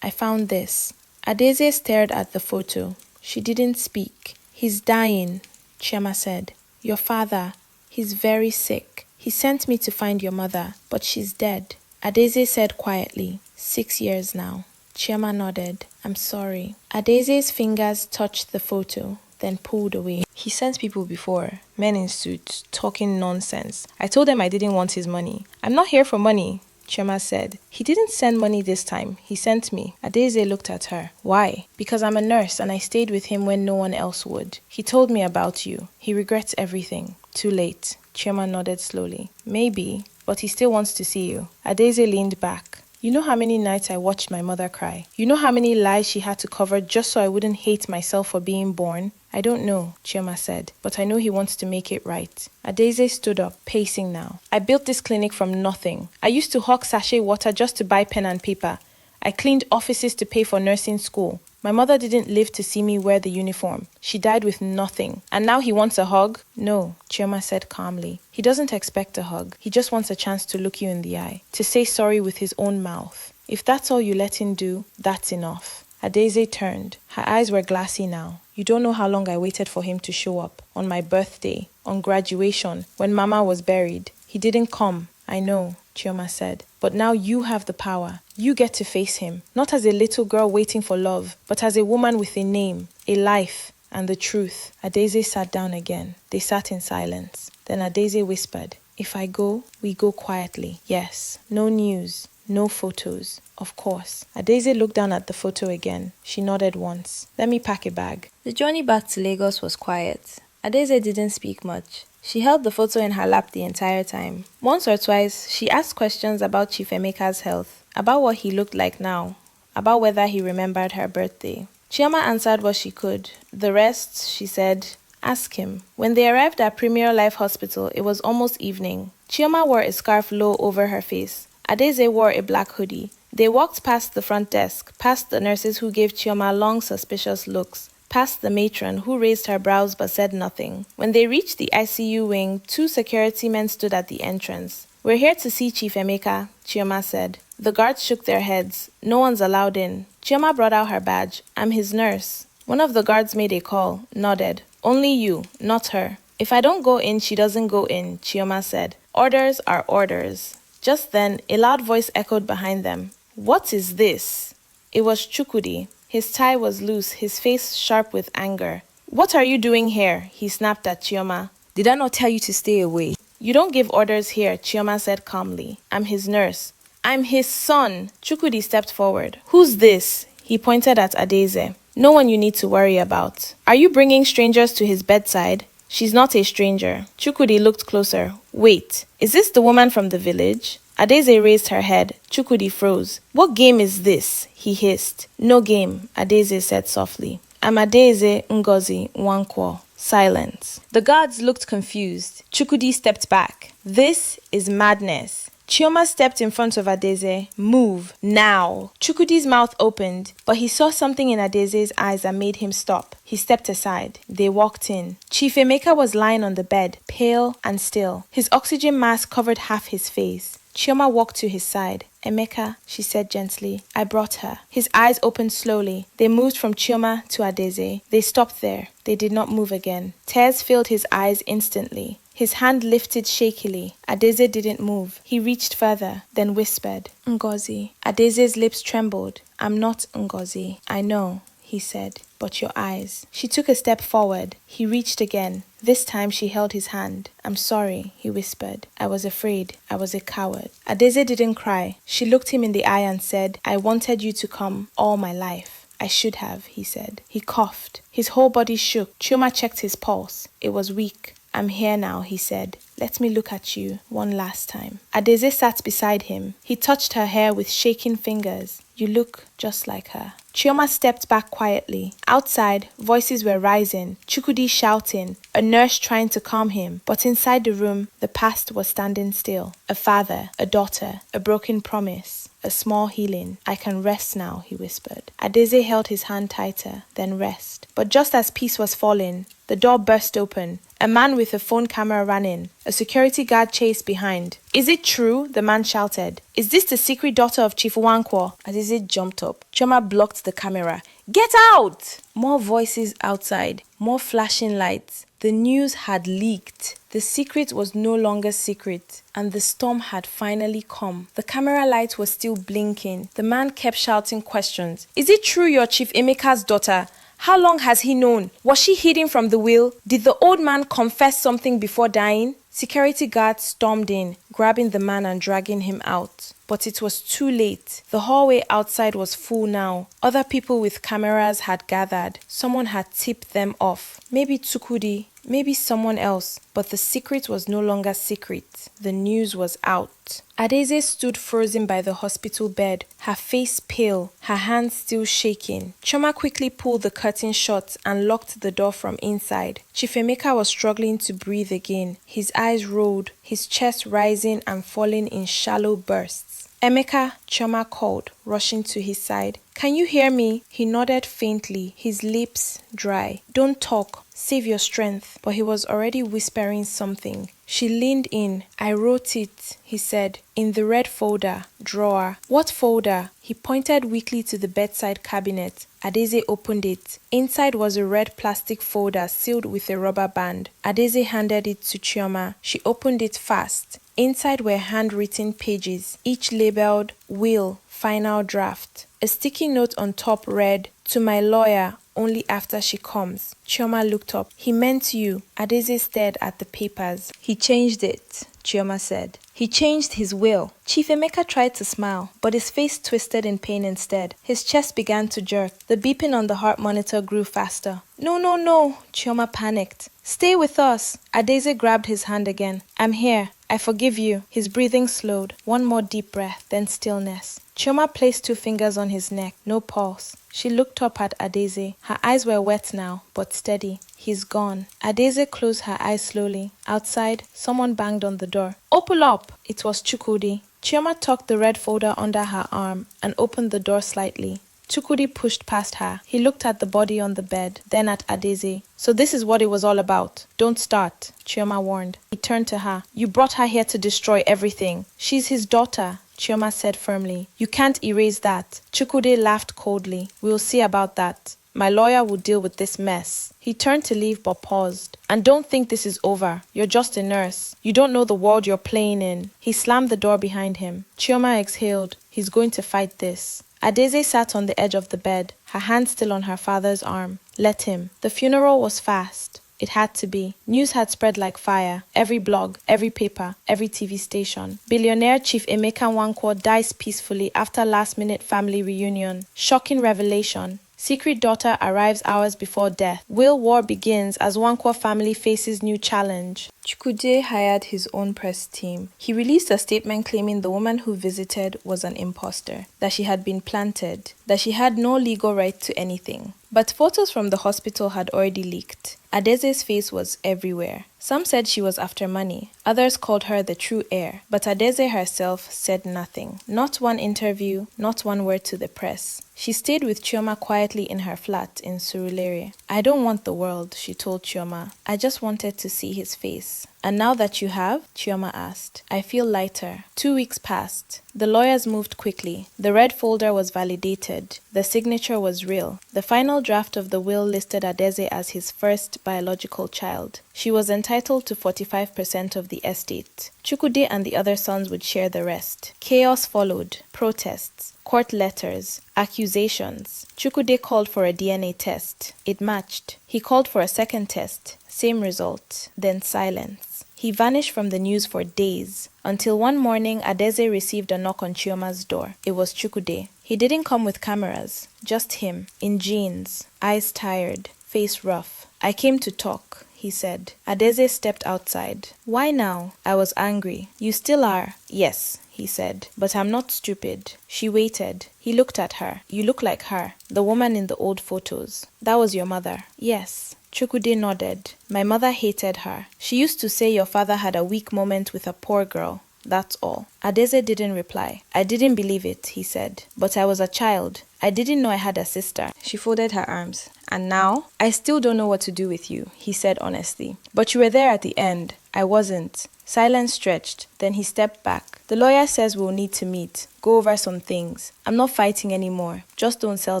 I found this. Adeze stared at the photo. She didn't speak. He's dying, Chioma said. Your father, he's very sick. He sent me to find your mother, but she's dead. Adeze said quietly, 6 years now. Chioma nodded. I'm sorry. Adeze's fingers touched the photo, then pulled away. He sent people before, men in suits, talking nonsense. I told them I didn't want his money. I'm not here for money, Chioma said. He didn't send money this time. He sent me. Adeze looked at her. Why? Because I'm a nurse and I stayed with him when no one else would. He told me about you. He regrets everything. Too late. Chioma nodded slowly. Maybe, but he still wants to see you. Adeze leaned back. You know how many nights I watched my mother cry? You know how many lies she had to cover just so I wouldn't hate myself for being born? I don't know, Chioma said, but I know he wants to make it right. Adeze stood up, pacing now. I built this clinic from nothing. I used to hawk sachet water just to buy pen and paper. I cleaned offices to pay for nursing school. My mother didn't live to see me wear the uniform. She died with nothing. And now he wants a hug? No, Chioma said calmly. He doesn't expect a hug. He just wants a chance to look you in the eye, to say sorry with his own mouth. If that's all you let him do, that's enough. Adeze turned. Her eyes were glassy now. You don't know how long I waited for him to show up. On my birthday, on graduation, when Mama was buried. He didn't come. I know, Chioma said. But now you have the power. You get to face him, not as a little girl waiting for love, but as a woman with a name, a life, and the truth. Adeze sat down again. They sat in silence. Then Adeze whispered, if I go, we go quietly. Yes, no news, no photos. Of course. Adeze looked down at the photo again. She nodded once. Let me pack a bag. The journey back to Lagos was quiet. Adeze didn't speak much. She held the photo in her lap the entire time. Once or twice, she asked questions about Chief Emeka's health, about what he looked like now, about whether he remembered her birthday. Chioma answered what she could. The rest, she said, ask him. When they arrived at Premier Life Hospital, it was almost evening. Chioma wore a scarf low over her face. Adeze wore a black hoodie. They walked past the front desk, past the nurses who gave Chioma long, suspicious looks, past the matron who raised her brows but said nothing. When they reached the ICU wing, 2 security men stood at the entrance. We're here to see Chief Emeka, Chioma said. The guards shook their heads. No one's allowed in. Chioma brought out her badge. I'm his nurse. One of the guards made a call, nodded. Only you, not her. If I don't go in, she doesn't go in, Chioma said. Orders are orders. Just then, a loud voice echoed behind them. What is this? It was Chukwudi. His tie was loose, his face sharp with anger. What are you doing here? He snapped at Chioma. Did I not tell you to stay away? You don't give orders here, Chioma said calmly. I'm his nurse. I'm his son. Chukwudi stepped forward. Who's this? He pointed at Adeze. No one you need to worry about. Are you bringing strangers to his bedside? She's not a stranger. Chukwudi looked closer. Wait, is this the woman from the village? Adeze raised her head. Chukwudi froze. What game is this? He hissed. No game, Adeze said softly. I'm Adeze Ngozi Nwankwo. Silence. The guards looked confused. Chukwudi stepped back. This is madness. Chioma stepped in front of Adeze. Move, now. Chukwudi's mouth opened, but he saw something in Adeze's eyes that made him stop. He stepped aside. They walked in. Chief Emeka was lying on the bed, pale and still. His oxygen mask covered half his face. Chioma walked to his side. Emeka, she said gently, I brought her. His eyes opened slowly. They moved from Chioma to Adeze. They stopped there. They did not move again. Tears filled his eyes instantly. His hand lifted shakily. Adeze didn't move. He reached further, then whispered, Ngozi. Adeze's lips trembled. I'm not Ngozi. I know, he said, but your eyes. She took a step forward. He reached again. This time she held his hand. I'm sorry, he whispered. I was afraid. I was a coward. Adeze didn't cry. She looked him in the eye and said, I wanted you to come all my life. I should have, he said. He coughed. His whole body shook. Chioma checked his pulse. It was weak. I'm here now, he said. Let me look at you one last time. Adeze sat beside him. He touched her hair with shaking fingers. You look just like her. Chioma stepped back quietly. Outside, voices were rising, Chukwudi shouting, a nurse trying to calm him. But inside the room, the past was standing still. A father, a daughter, a broken promise, a small healing. I can rest now, he whispered. Adeze held his hand tighter, then rest. But just as peace was falling, the door burst open. A man with a phone camera ran in. A security guard chased behind. Is it true? The man shouted. Is this the secret daughter of Chief Wankwo? Adeze jumped up. Chioma blocked the camera. Get out! More voices outside. More flashing lights. The news had leaked. The secret was no longer secret, and the storm had finally come. The camera light was still blinking. The man kept shouting questions. Is it true you're Chief Emeka's daughter? How long has he known? Was she hidden from the will? Did the old man confess something before dying? Security guards stormed in, grabbing the man and dragging him out. But it was too late. The hallway outside was full now. Other people with cameras had gathered. Someone had tipped them off. Maybe Tsukudi, maybe someone else. But the secret was no longer secret. The news was out. Adeze stood frozen by the hospital bed, her face pale, her hands still shaking. Chioma quickly pulled the curtain shut and locked the door from inside. Chief Emeka was struggling to breathe again. His eyes rolled, his chest rising and falling in shallow bursts. Emeka, Chioma called, rushing to his side. Can you hear me? He nodded faintly, his lips dry. Don't talk. Save your strength. But he was already whispering something. She leaned in. I wrote it, he said, in the red folder, drawer. What folder? He pointed weakly to the bedside cabinet. Adeze opened it. Inside was a red plastic folder sealed with a rubber band. Adeze handed it to Chioma. She opened it fast. Inside were handwritten pages, each labeled Will, Final Draft. A sticky note on top read, To my lawyer, only after she comes. Chioma looked up. He meant you. Adeze stared at the papers. He changed it, Chioma said. He changed his will. Chief Emeka tried to smile, but his face twisted in pain instead. His chest began to jerk. The beeping on the heart monitor grew faster. No, no, no, Chioma panicked. Stay with us. Adeze grabbed his hand again. I'm here. I forgive you. His breathing slowed. One more deep breath, then stillness. Chioma placed 2 fingers on his neck. No pulse. She looked up at Adeze. Her eyes were wet now, but steady. He's gone. Adeze closed her eyes slowly. Outside, someone banged on the door. Open up! It was Chukwudi. Chioma tucked the red folder under her arm and opened the door slightly. Chukwudi pushed past her. He looked at the body on the bed, then at Adeze. So this is what it was all about. Don't start, Chioma warned. He turned to her. You brought her here to destroy everything. She's his daughter, Chioma said firmly. You can't erase that. Chukwudi laughed coldly. We'll see about that. My lawyer will deal with this mess. He turned to leave but paused. And don't think this is over. You're just a nurse. You don't know the world you're playing in. He slammed the door behind him. Chioma exhaled. He's going to fight this. Adeze sat on the edge of the bed, her hand still on her father's arm. Let him. The funeral was fast. It had to be. News had spread like fire. Every blog, every paper, every TV station. Billionaire Chief Emeka Wankwo dies peacefully after last-minute family reunion. Shocking revelation. Secret daughter arrives hours before death. Will war begins as Wankwo family faces new challenge. Chukwudi hired his own press team. He released a statement claiming the woman who visited was an imposter, that she had been planted, that she had no legal right to anything. But photos from the hospital had already leaked. Adeze's face was everywhere. Some said she was after money. Others called her the true heir. But Adeze herself said nothing. Not one interview, not one word to the press. She stayed with Chioma quietly in her flat in Surulere. I don't want the world, she told Chioma. I just wanted to see his face. And now that you have? Chioma asked. I feel lighter. 2 weeks passed. The lawyers moved quickly. The red folder was validated. The signature was real. The final draft of the will listed Adeze as his first biological child. She was entitled to 45% of the estate. Chukwudi and the other sons would share the rest. Chaos followed. Protests. Court letters. Accusations. Chukwudi called for a DNA test. It matched. He called for a second test. Same result. Then silence. He vanished from the news for days, until one morning Adeze received a knock on Chioma's door. It was Chukwudi. He didn't come with cameras, just him, in jeans, eyes tired, face rough. I came to talk, he said. Adeze stepped outside. Why now? I was angry. You still are? Yes, he said. But I'm not stupid. She waited. He looked at her. You look like her, the woman in the old photos. That was your mother? Yes. Chukwude nodded. My mother hated her. She used to say your father had a weak moment with a poor girl. That's all. Adeze didn't reply. I didn't believe it, he said. But I was a child. I didn't know I had a sister. She folded her arms. And now? I still don't know what to do with you, he said honestly. But you were there at the end. I wasn't. Silence stretched. Then he stepped back. The lawyer says we'll need to meet. Go over some things. I'm not fighting anymore. Just don't sell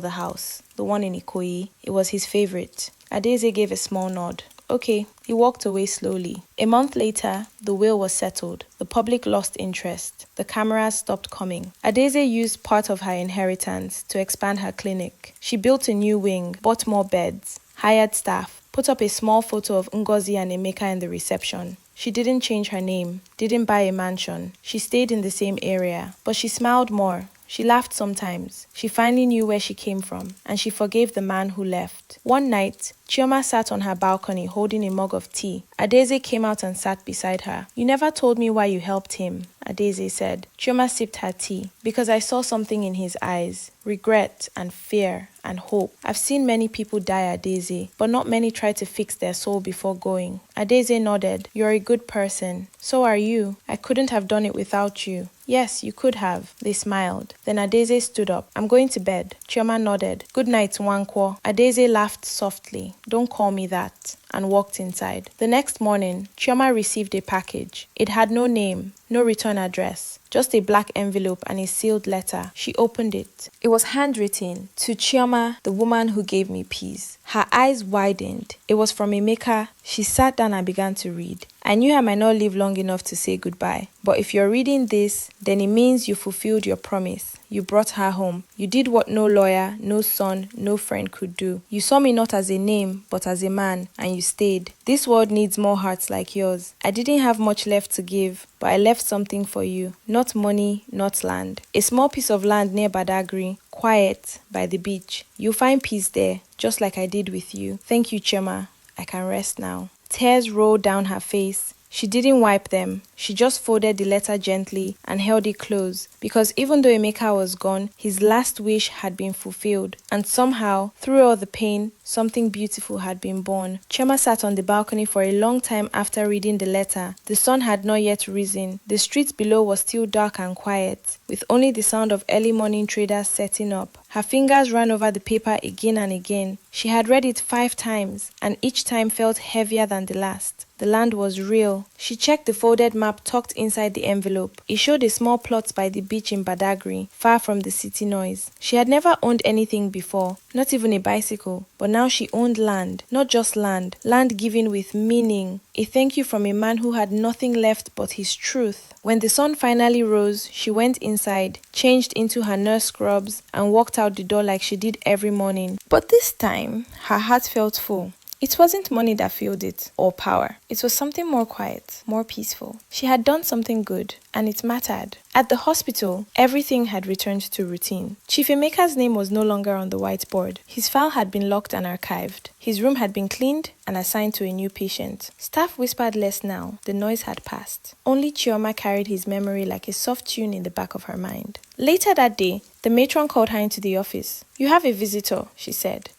the house. The one in Ikoyi. It was his favorite. Adeze gave a small nod. Okay. He walked away slowly. A month later, the will was settled. The public lost interest. The cameras stopped coming. Adeze used part of her inheritance to expand her clinic. She built a new wing, bought more beds, hired staff, put up a small photo of Ngozi and Emeka in the reception. She didn't change her name, didn't buy a mansion. She stayed in the same area, but she smiled more. She laughed sometimes. She finally knew where she came from, and she forgave the man who left. One night, Chioma sat on her balcony holding a mug of tea. Adeze came out and sat beside her. You never told me why you helped him, Adeze said. Chioma sipped her tea. Because I saw something in his eyes. Regret and fear and hope. I've seen many people die, Adeze, but not many try to fix their soul before going. Adeze nodded. You're a good person. So are you. I couldn't have done it without you. Yes, you could have. They smiled. Then Adeze stood up. I'm going to bed. Chioma nodded. Good night, Nwankwo. Adeze laughed softly. Don't call me that. And walked inside. The next morning, Chioma received a package. It had no name, no return address, just a black envelope and a sealed letter. She opened it. It was handwritten, to Chioma, the woman who gave me peace. Her eyes widened. It was from Emeka. She sat down and began to read. I knew I might not live long enough to say goodbye. But if you're reading this, then it means you fulfilled your promise. You brought her home. You did what no lawyer, no son, no friend could do. You saw me not as a name, but as a man, and you stayed. This world needs more hearts like yours. I didn't have much left to give, but I left something for you. Not money, not land. A small piece of land near Badagry, quiet, by the beach. You'll find peace there, just like I did with you. Thank you, Chioma. I can rest now. Tears rolled down her face. She didn't wipe them. She just folded the letter gently and held it close, because even though Emeka was gone, his last wish had been fulfilled, and somehow, through all the pain, something beautiful had been born. Chioma sat on the balcony for a long time after reading the letter. The sun had not yet risen. The street below was still dark and quiet, with only the sound of early morning traders setting up. Her fingers ran over the paper again and again. She had read it 5 times, and each time felt heavier than the last. The land was real. She checked the folded map tucked inside the envelope. It showed a small plot by the beach in Badagry, far from the city noise. She had never owned anything before, not even a bicycle, but now she owned land. Not just land, land given with meaning. A thank you from a man who had nothing left but his truth. When the sun finally rose, she went inside, changed into her nurse scrubs, and walked out the door like she did every morning. But this time, her heart felt full. It wasn't money that filled it, or power. It was something more quiet, more peaceful. She had done something good, and it mattered. At the hospital, everything had returned to routine. Chief Emeka's name was no longer on the whiteboard. His file had been locked and archived. His room had been cleaned and assigned to a new patient. Staff whispered less now. The noise had passed. Only Chioma carried his memory like a soft tune in the back of her mind. Later that day, the matron called her into the office. You have a visitor, she said.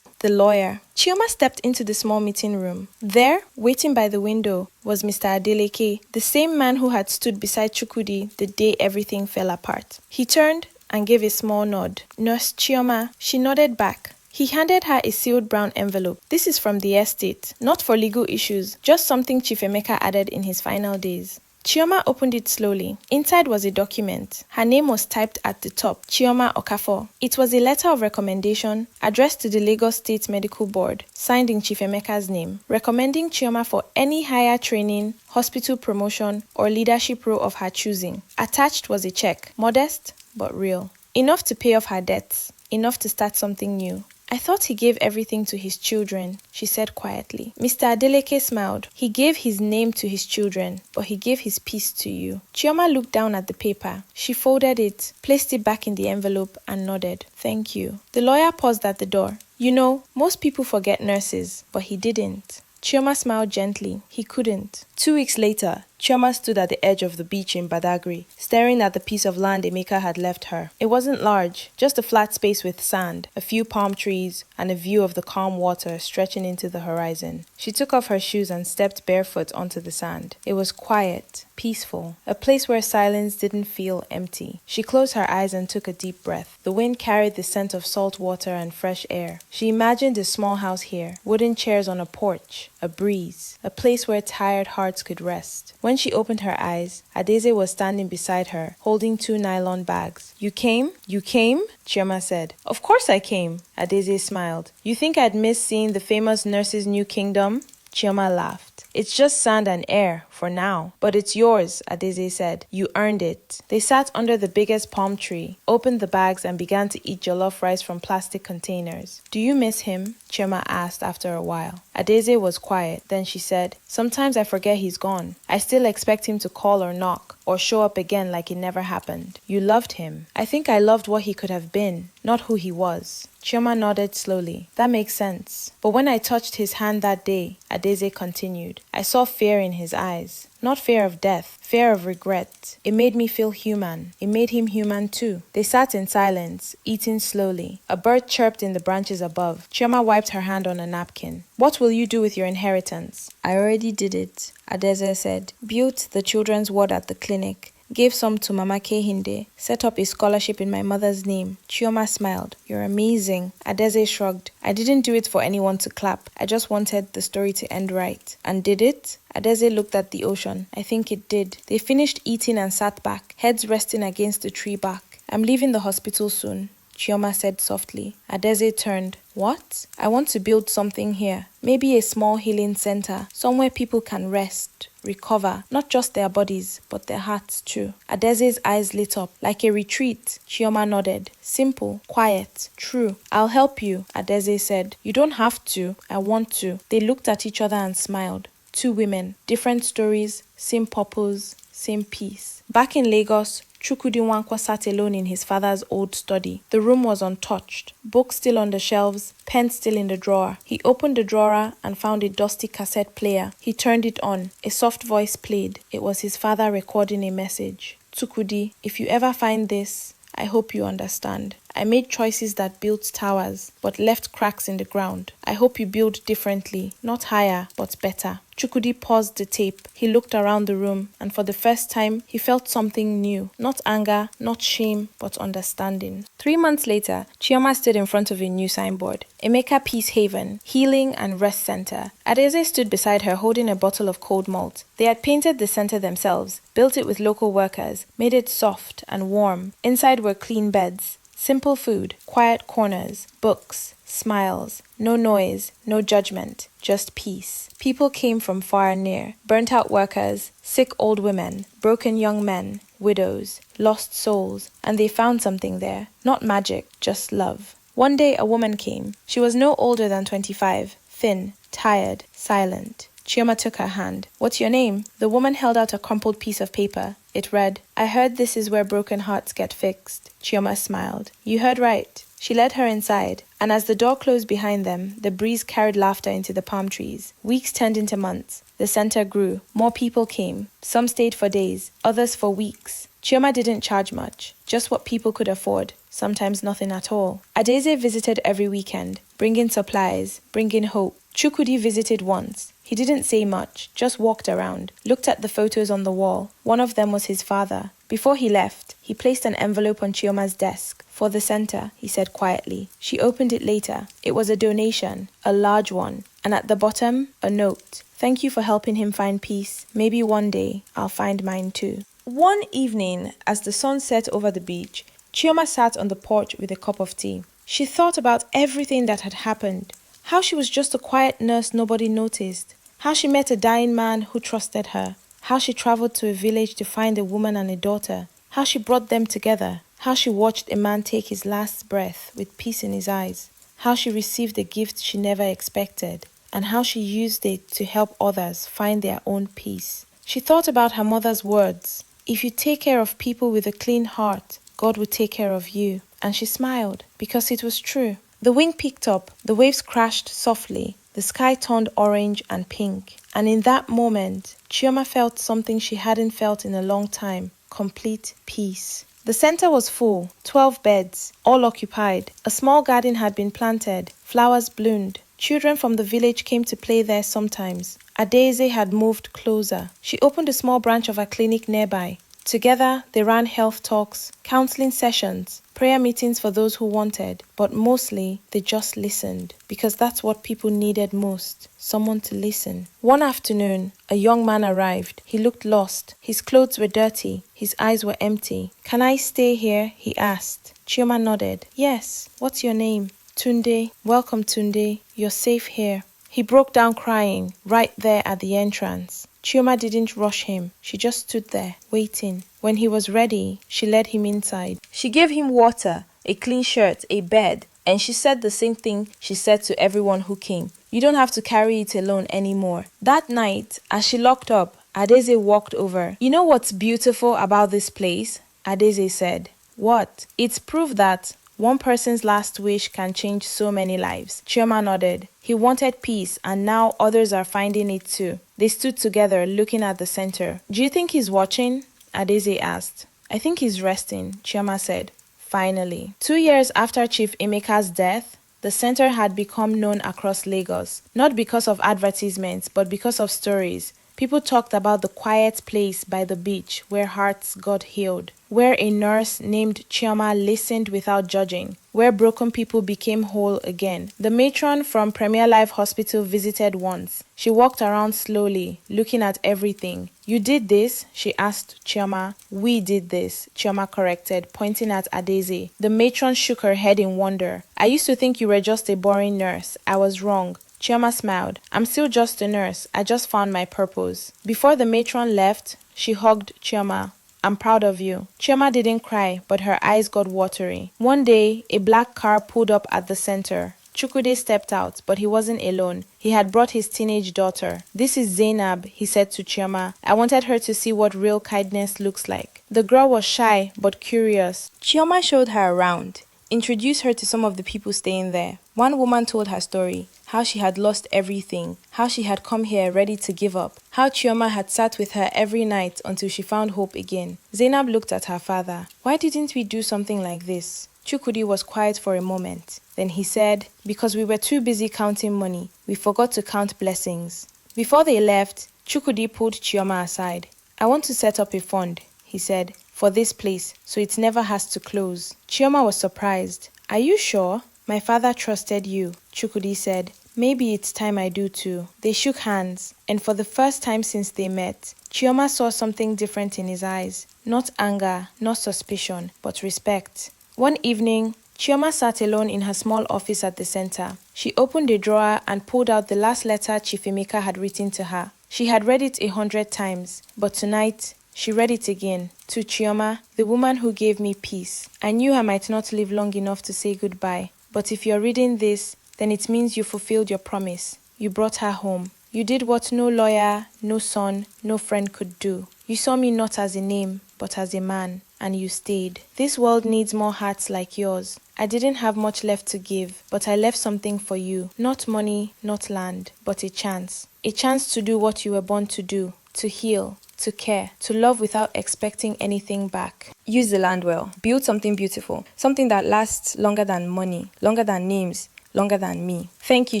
The lawyer. Chioma stepped into the small meeting room. There, waiting by the window, was Mr. Adeleke, the same man who had stood beside Chukwudi the day everything fell apart. He turned and gave a small nod. Nurse Chioma. She nodded back. He handed her a sealed brown envelope. This is from the estate, not for legal issues, just something Chief Emeka added in his final days. Chioma opened it slowly. Inside was a document. Her name was typed at the top, Chioma Okafor. It was a letter of recommendation addressed to the Lagos State Medical Board, signed in Chief Emeka's name, recommending Chioma for any higher training, hospital promotion, or leadership role of her choosing. Attached was a check, modest but real. Enough to pay off her debts, enough to start something new. I thought he gave everything to his children, she said quietly. Mr. Adeleke smiled. He gave his name to his children, but he gave his peace to you. Chioma looked down at the paper. She folded it, placed it back in the envelope, and nodded. Thank you. The lawyer paused at the door. You know, most people forget nurses, but he didn't. Chioma smiled gently. He couldn't. 2 weeks later, Chioma stood at the edge of the beach in Badagry, staring at the piece of land Emeka had left her. It wasn't large, just a flat space with sand, a few palm trees, and a view of the calm water stretching into the horizon. She took off her shoes and stepped barefoot onto the sand. It was quiet, peaceful, a place where silence didn't feel empty. She closed her eyes and took a deep breath. The wind carried the scent of salt water and fresh air. She imagined a small house here, wooden chairs on a porch, a breeze, a place where tired hearts could rest. When she opened her eyes, Adeze was standing beside her, holding 2 nylon bags. You came? You came? Chioma said. Of course I came, Adeze smiled. You think I'd miss seeing the famous nurse's new kingdom? Chioma laughed. It's just sand and air, for now. But it's yours, Adeze said. You earned it. They sat under the biggest palm tree, opened the bags and began to eat jollof rice from plastic containers. Do you miss him? Chioma asked after a while. Adeze was quiet. Then she said, sometimes I forget he's gone. I still expect him to call or knock, or show up again like it never happened. You loved him. I think I loved what he could have been, not who he was. Chioma nodded slowly. That makes sense. But when I touched his hand that day, Adeze continued, I saw fear in his eyes. Not fear of death, fear of regret. It made me feel human. It made him human too. They sat in silence, eating slowly. A bird chirped in the branches above. Chioma wiped her hand on a napkin. What will you do with your inheritance? I already did it, Adeze said. Built the children's ward at the clinic. Gave some to Mama Kehinde, set up a scholarship in my mother's name. Chioma smiled. You're amazing. Adeze shrugged. I didn't do it for anyone to clap. I just wanted the story to end right. And did it? Adeze looked at the ocean. I think it did. They finished eating and sat back, heads resting against the tree bark. I'm leaving the hospital soon, Chioma said softly. Adeze turned. What? I want to build something here. Maybe a small healing center, somewhere people can rest, recover, not just their bodies, but their hearts too. Adeze's eyes lit up. Like a retreat, Chioma nodded. Simple, quiet, true. I'll help you, Adeze said. You don't have to. I want to. They looked at each other and smiled. 2 women, different stories, same purpose, same peace. Back in Lagos, Chukwudi Nwankwo sat alone in his father's old study. The room was untouched, books still on the shelves, pens still in the drawer. He opened the drawer and found a dusty cassette player. He turned it on. A soft voice played. It was his father recording a message. Chukwudi, if you ever find this, I hope you understand. I made choices that built towers, but left cracks in the ground. I hope you build differently, not higher, but better. Chukwudi paused the tape. He looked around the room, and for the first time, he felt something new. Not anger, not shame, but understanding. 3 months later, Chioma stood in front of a new signboard. Emeka Peace Haven, Healing and Rest Center. Adeze stood beside her holding a bottle of cold malt. They had painted the center themselves, built it with local workers, made it soft and warm. Inside were clean beds. Simple food, quiet corners, books, smiles, no noise, no judgment, just peace. People came from far and near, burnt-out workers, sick old women, broken young men, widows, lost souls, and they found something there. Not magic, just love. One day a woman came. She was no older than 25, thin, tired, silent. Chioma took her hand. What's your name? The woman held out a crumpled piece of paper. It read, I heard this is where broken hearts get fixed. Chioma smiled. You heard right. She led her inside, and as the door closed behind them, the breeze carried laughter into the palm trees. Weeks turned into months. The center grew. More people came. Some stayed for days, others for weeks. Chioma didn't charge much, just what people could afford, sometimes nothing at all. Adeze visited every weekend, bringing supplies, bringing hope. Chukwudi visited once. He didn't say much, just walked around, looked at the photos on the wall. One of them was his father. Before he left, he placed an envelope on Chioma's desk. For the center, he said quietly. She opened it later. It was a donation, a large one, and at the bottom, a note. Thank you for helping him find peace. Maybe one day, I'll find mine too. One evening, as the sun set over the beach, Chioma sat on the porch with a cup of tea. She thought about everything that had happened. How she was just a quiet nurse nobody noticed. How she met a dying man who trusted her. How she traveled to a village to find a woman and a daughter. How she brought them together. How she watched a man take his last breath with peace in his eyes. How she received a gift she never expected. And how she used it to help others find their own peace. She thought about her mother's words. If you take care of people with a clean heart, God will take care of you. And she smiled because it was true. The wind picked up, the waves crashed softly, The sky turned orange and pink. And in that moment, Chioma felt something she hadn't felt in a long time: complete peace. The center was full, 12 beds, all occupied. A small garden had been planted, flowers bloomed. Children from the village came to play there sometimes. Adeze had moved closer. She opened a small branch of a clinic nearby. Together, they ran health talks, counseling sessions, prayer meetings for those who wanted, but mostly they just listened, because that's what people needed most: someone to listen. One afternoon, a young man arrived. He looked lost. His clothes were dirty. His eyes were empty. "Can I stay here?" he asked. Chioma nodded. "Yes. What's your name?" "Tunde." "Welcome, Tunde. You're safe here." He broke down crying, right there at the entrance. Chioma didn't rush him. She just stood there, waiting. When he was ready, she led him inside. She gave him water, a clean shirt, a bed, and she said the same thing she said to everyone who came: "You don't have to carry it alone anymore." That night, as she locked up, Adeze walked over. "You know what's beautiful about this place?" Adeze said. "What?" "It's proof that one person's last wish can change so many lives." Chioma nodded. He wanted peace, and now others are finding it too. They stood together, looking at the center. "Do you think he's watching?" Adeze asked. "I think he's resting," Chioma said. Finally. 2 years after Chief Emeka's death, the center had become known across Lagos, not because of advertisements, but because of stories. People talked about the quiet place by the beach where hearts got healed, where a nurse named Chioma listened without judging, where broken people became whole again. The matron from Premier Life Hospital visited once. She walked around slowly, looking at everything. "You did this?" she asked Chioma. "We did this," Chioma corrected, pointing at Adeze. The matron shook her head in wonder. "I used to think you were just a boring nurse. I was wrong." Chioma smiled. "I'm still just a nurse. I just found my purpose." Before the matron left, she hugged Chioma. "I'm proud of you." Chioma didn't cry, but her eyes got watery. One day, a black car pulled up at the center. Chukwude stepped out, but he wasn't alone. He had brought his teenage daughter. "This is Zainab," he said to Chioma. "I wanted her to see what real kindness looks like." The girl was shy, but curious. Chioma showed her around, introduced her to some of the people staying there. One woman told her story, how she had lost everything, how she had come here ready to give up, how Chioma had sat with her every night until she found hope again. Zainab looked at her father. "Why didn't we do something like this?" Chukwudi was quiet for a moment. Then he said, "Because we were too busy counting money. We forgot to count blessings." Before they left, Chukwudi pulled Chioma aside. "I want to set up a fund," he said, "for this place, so it never has to close." Chioma was surprised. "Are you sure?" "My father trusted you," Chukwudi said. "Maybe it's time I do too." They shook hands, and for the first time since they met, Chioma saw something different in his eyes. Not anger, not suspicion, but respect. One evening, Chioma sat alone in her small office at the center. She opened a drawer and pulled out the last letter Chief Emeka had written to her. She had read it 100 times, but tonight, she read it again. "To Chioma, the woman who gave me peace. I knew I might not live long enough to say goodbye, but if you're reading this, then it means you fulfilled your promise. You brought her home. You did what no lawyer, no son, no friend could do. You saw me not as a name, but as a man, and you stayed. This world needs more hearts like yours. I didn't have much left to give, but I left something for you. Not money, not land, but a chance. A chance to do what you were born to do, to heal, to care, to love without expecting anything back. Use the land well. Build something beautiful, something that lasts longer than money, longer than names, longer than me. Thank you,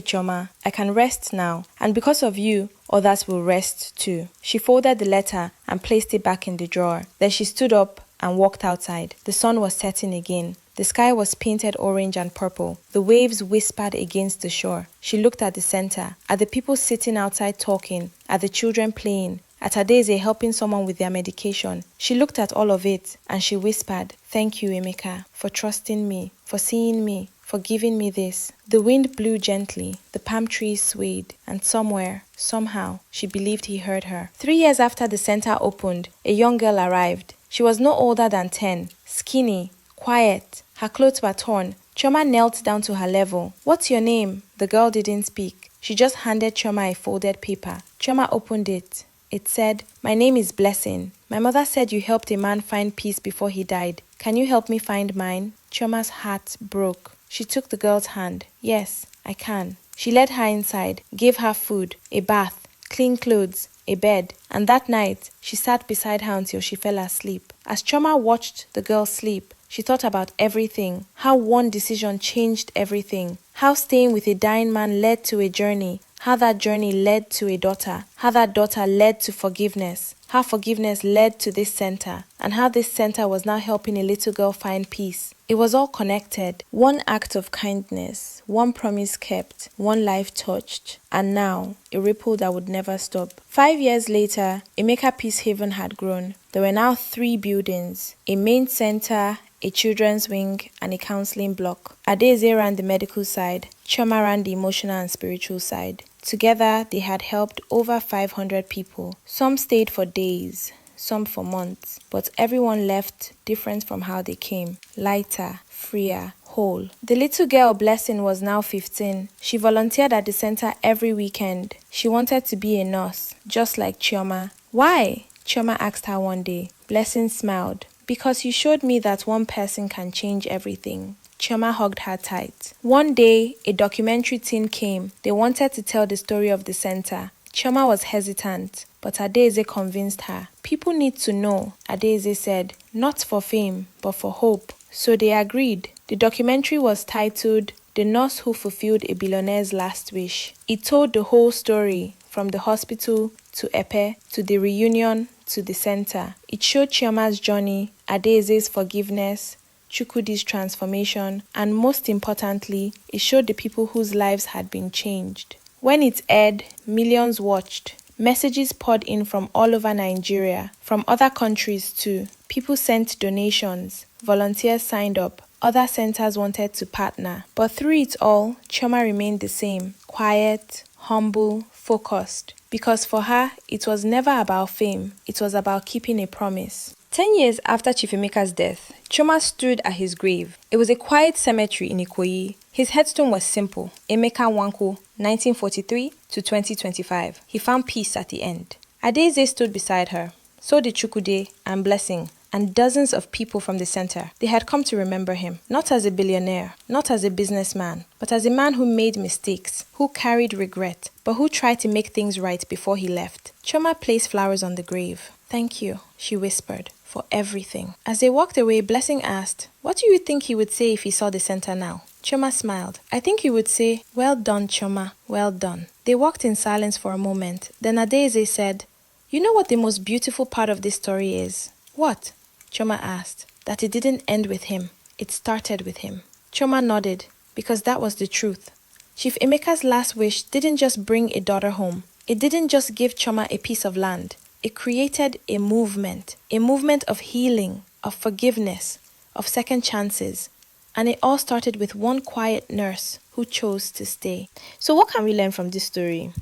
Choma. I can rest now, and because of you, others will rest too." She folded the letter and placed it back in the drawer. Then she stood up and walked outside. The sun was setting again. The sky was painted orange and purple. The waves whispered against the shore. She looked at the center, at the people sitting outside talking, at the children playing, at Adeze helping someone with their medication. She looked at all of it and she whispered, "Thank you, Emeka, for trusting me, for seeing me, for giving me this." The wind blew gently, the palm trees swayed, and somewhere, somehow, she believed he heard her. 3 years after the center opened, a young girl arrived. She was no older than 10, skinny, quiet. Her clothes were torn. Chioma knelt down to her level. "What's your name?" The girl didn't speak. She just handed Chioma a folded paper. Chioma opened it. It said, "My name is Blessing. My mother said you helped a man find peace before he died. Can you help me find mine?" Chioma's heart broke. She took the girl's hand. "Yes, I can." She led her inside, gave her food, a bath, clean clothes, a bed, and that night, she sat beside her until she fell asleep. As Chioma watched the girl sleep, she thought about everything, how one decision changed everything, how staying with a dying man led to a journey, how that journey led to a daughter, how that daughter led to forgiveness, how forgiveness led to this center, and how this center was now helping a little girl find peace. It was all connected. One act of kindness, one promise kept, one life touched, and now a ripple that would never stop. 5 years later, Emeka Peace Haven had grown. There were now 3 buildings, a main center, a children's wing, and a counseling block. Adaeze ran the medical side, Chioma ran the emotional and spiritual side. Together, they had helped over 500 people. Some stayed for days, some for months, but everyone left different from how they came, lighter, freer, whole. The little girl, Blessing, was now 15. She volunteered at the center every weekend. She wanted to be a nurse, just like Chioma. Why? Chioma asked her one day. Blessing smiled. Because you showed me that one person can change everything. Chioma hugged her tight. One day, a documentary team came. They wanted to tell the story of the center. Chioma was hesitant, but Adaeze convinced her. People need to know, Adaeze said, not for fame, but for hope. So they agreed. The documentary was titled The Nurse Who Fulfilled a Billionaire's Last Wish. It told the whole story, from the hospital to Epe, to the reunion, to the center. It showed Chioma's journey, Adaeze's forgiveness, Chukwudi's transformation, and most importantly, it showed the people whose lives had been changed. When it aired, millions watched. Messages poured in from all over Nigeria, from other countries too. People sent donations, volunteers signed up, other centers wanted to partner. But through it all, Chioma remained the same, quiet, humble, focused. Because for her, it was never about fame, it was about keeping a promise. 10 years after Chief Emeka's death, Chioma stood at his grave. It was a quiet cemetery in Ikoyi. His headstone was simple, Emeka Nwankwo, 1943 to 2025. He found peace at the end. Adaeze stood beside her. So did Chukwudi and Blessing, and dozens of people from the center. They had come to remember him, not as a billionaire, not as a businessman, but as a man who made mistakes, who carried regret, but who tried to make things right before he left. Chioma placed flowers on the grave. Thank you, she whispered, for everything. As they walked away, Blessing asked, what do you think he would say if he saw the center now? Chioma smiled. I think he would say, well done, Chioma, well done. They walked in silence for a moment. Then Adaeze said, you know what the most beautiful part of this story is? What? Chioma asked. That it didn't end with him. It started with him. Chioma nodded, because that was the truth. Chief Emeka's last wish didn't just bring a daughter home. It didn't just give Chioma a piece of land. It created a movement of healing, of forgiveness, of second chances. And it all started with one quiet nurse who chose to stay. So what can we learn from this story?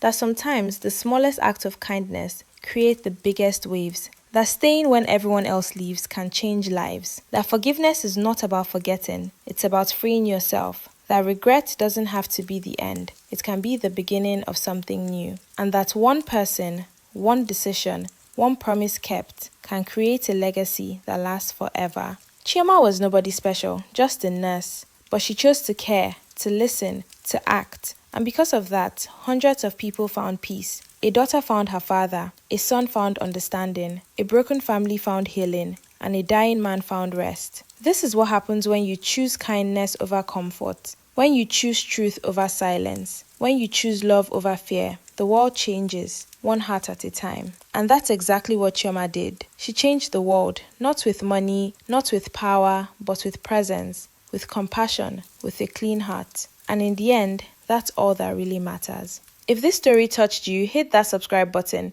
That sometimes the smallest acts of kindness create the biggest waves. That staying when everyone else leaves can change lives. That forgiveness is not about forgetting, it's about freeing yourself. That regret doesn't have to be the end, it can be the beginning of something new. And that one person, one decision, one promise kept can create a legacy that lasts forever. Chioma was nobody special, just a nurse. But she chose to care, to listen, to act. And because of that, hundreds of people found peace. A daughter found her father, a son found understanding, a broken family found healing, and a dying man found rest. This is what happens when you choose kindness over comfort, when you choose truth over silence, when you choose love over fear. The world changes, one heart at a time. And that's exactly what Chioma did. She changed the world, not with money, not with power, but with presence, with compassion, with a clean heart. And in the end, that's all that really matters. If this story touched you, hit that subscribe button.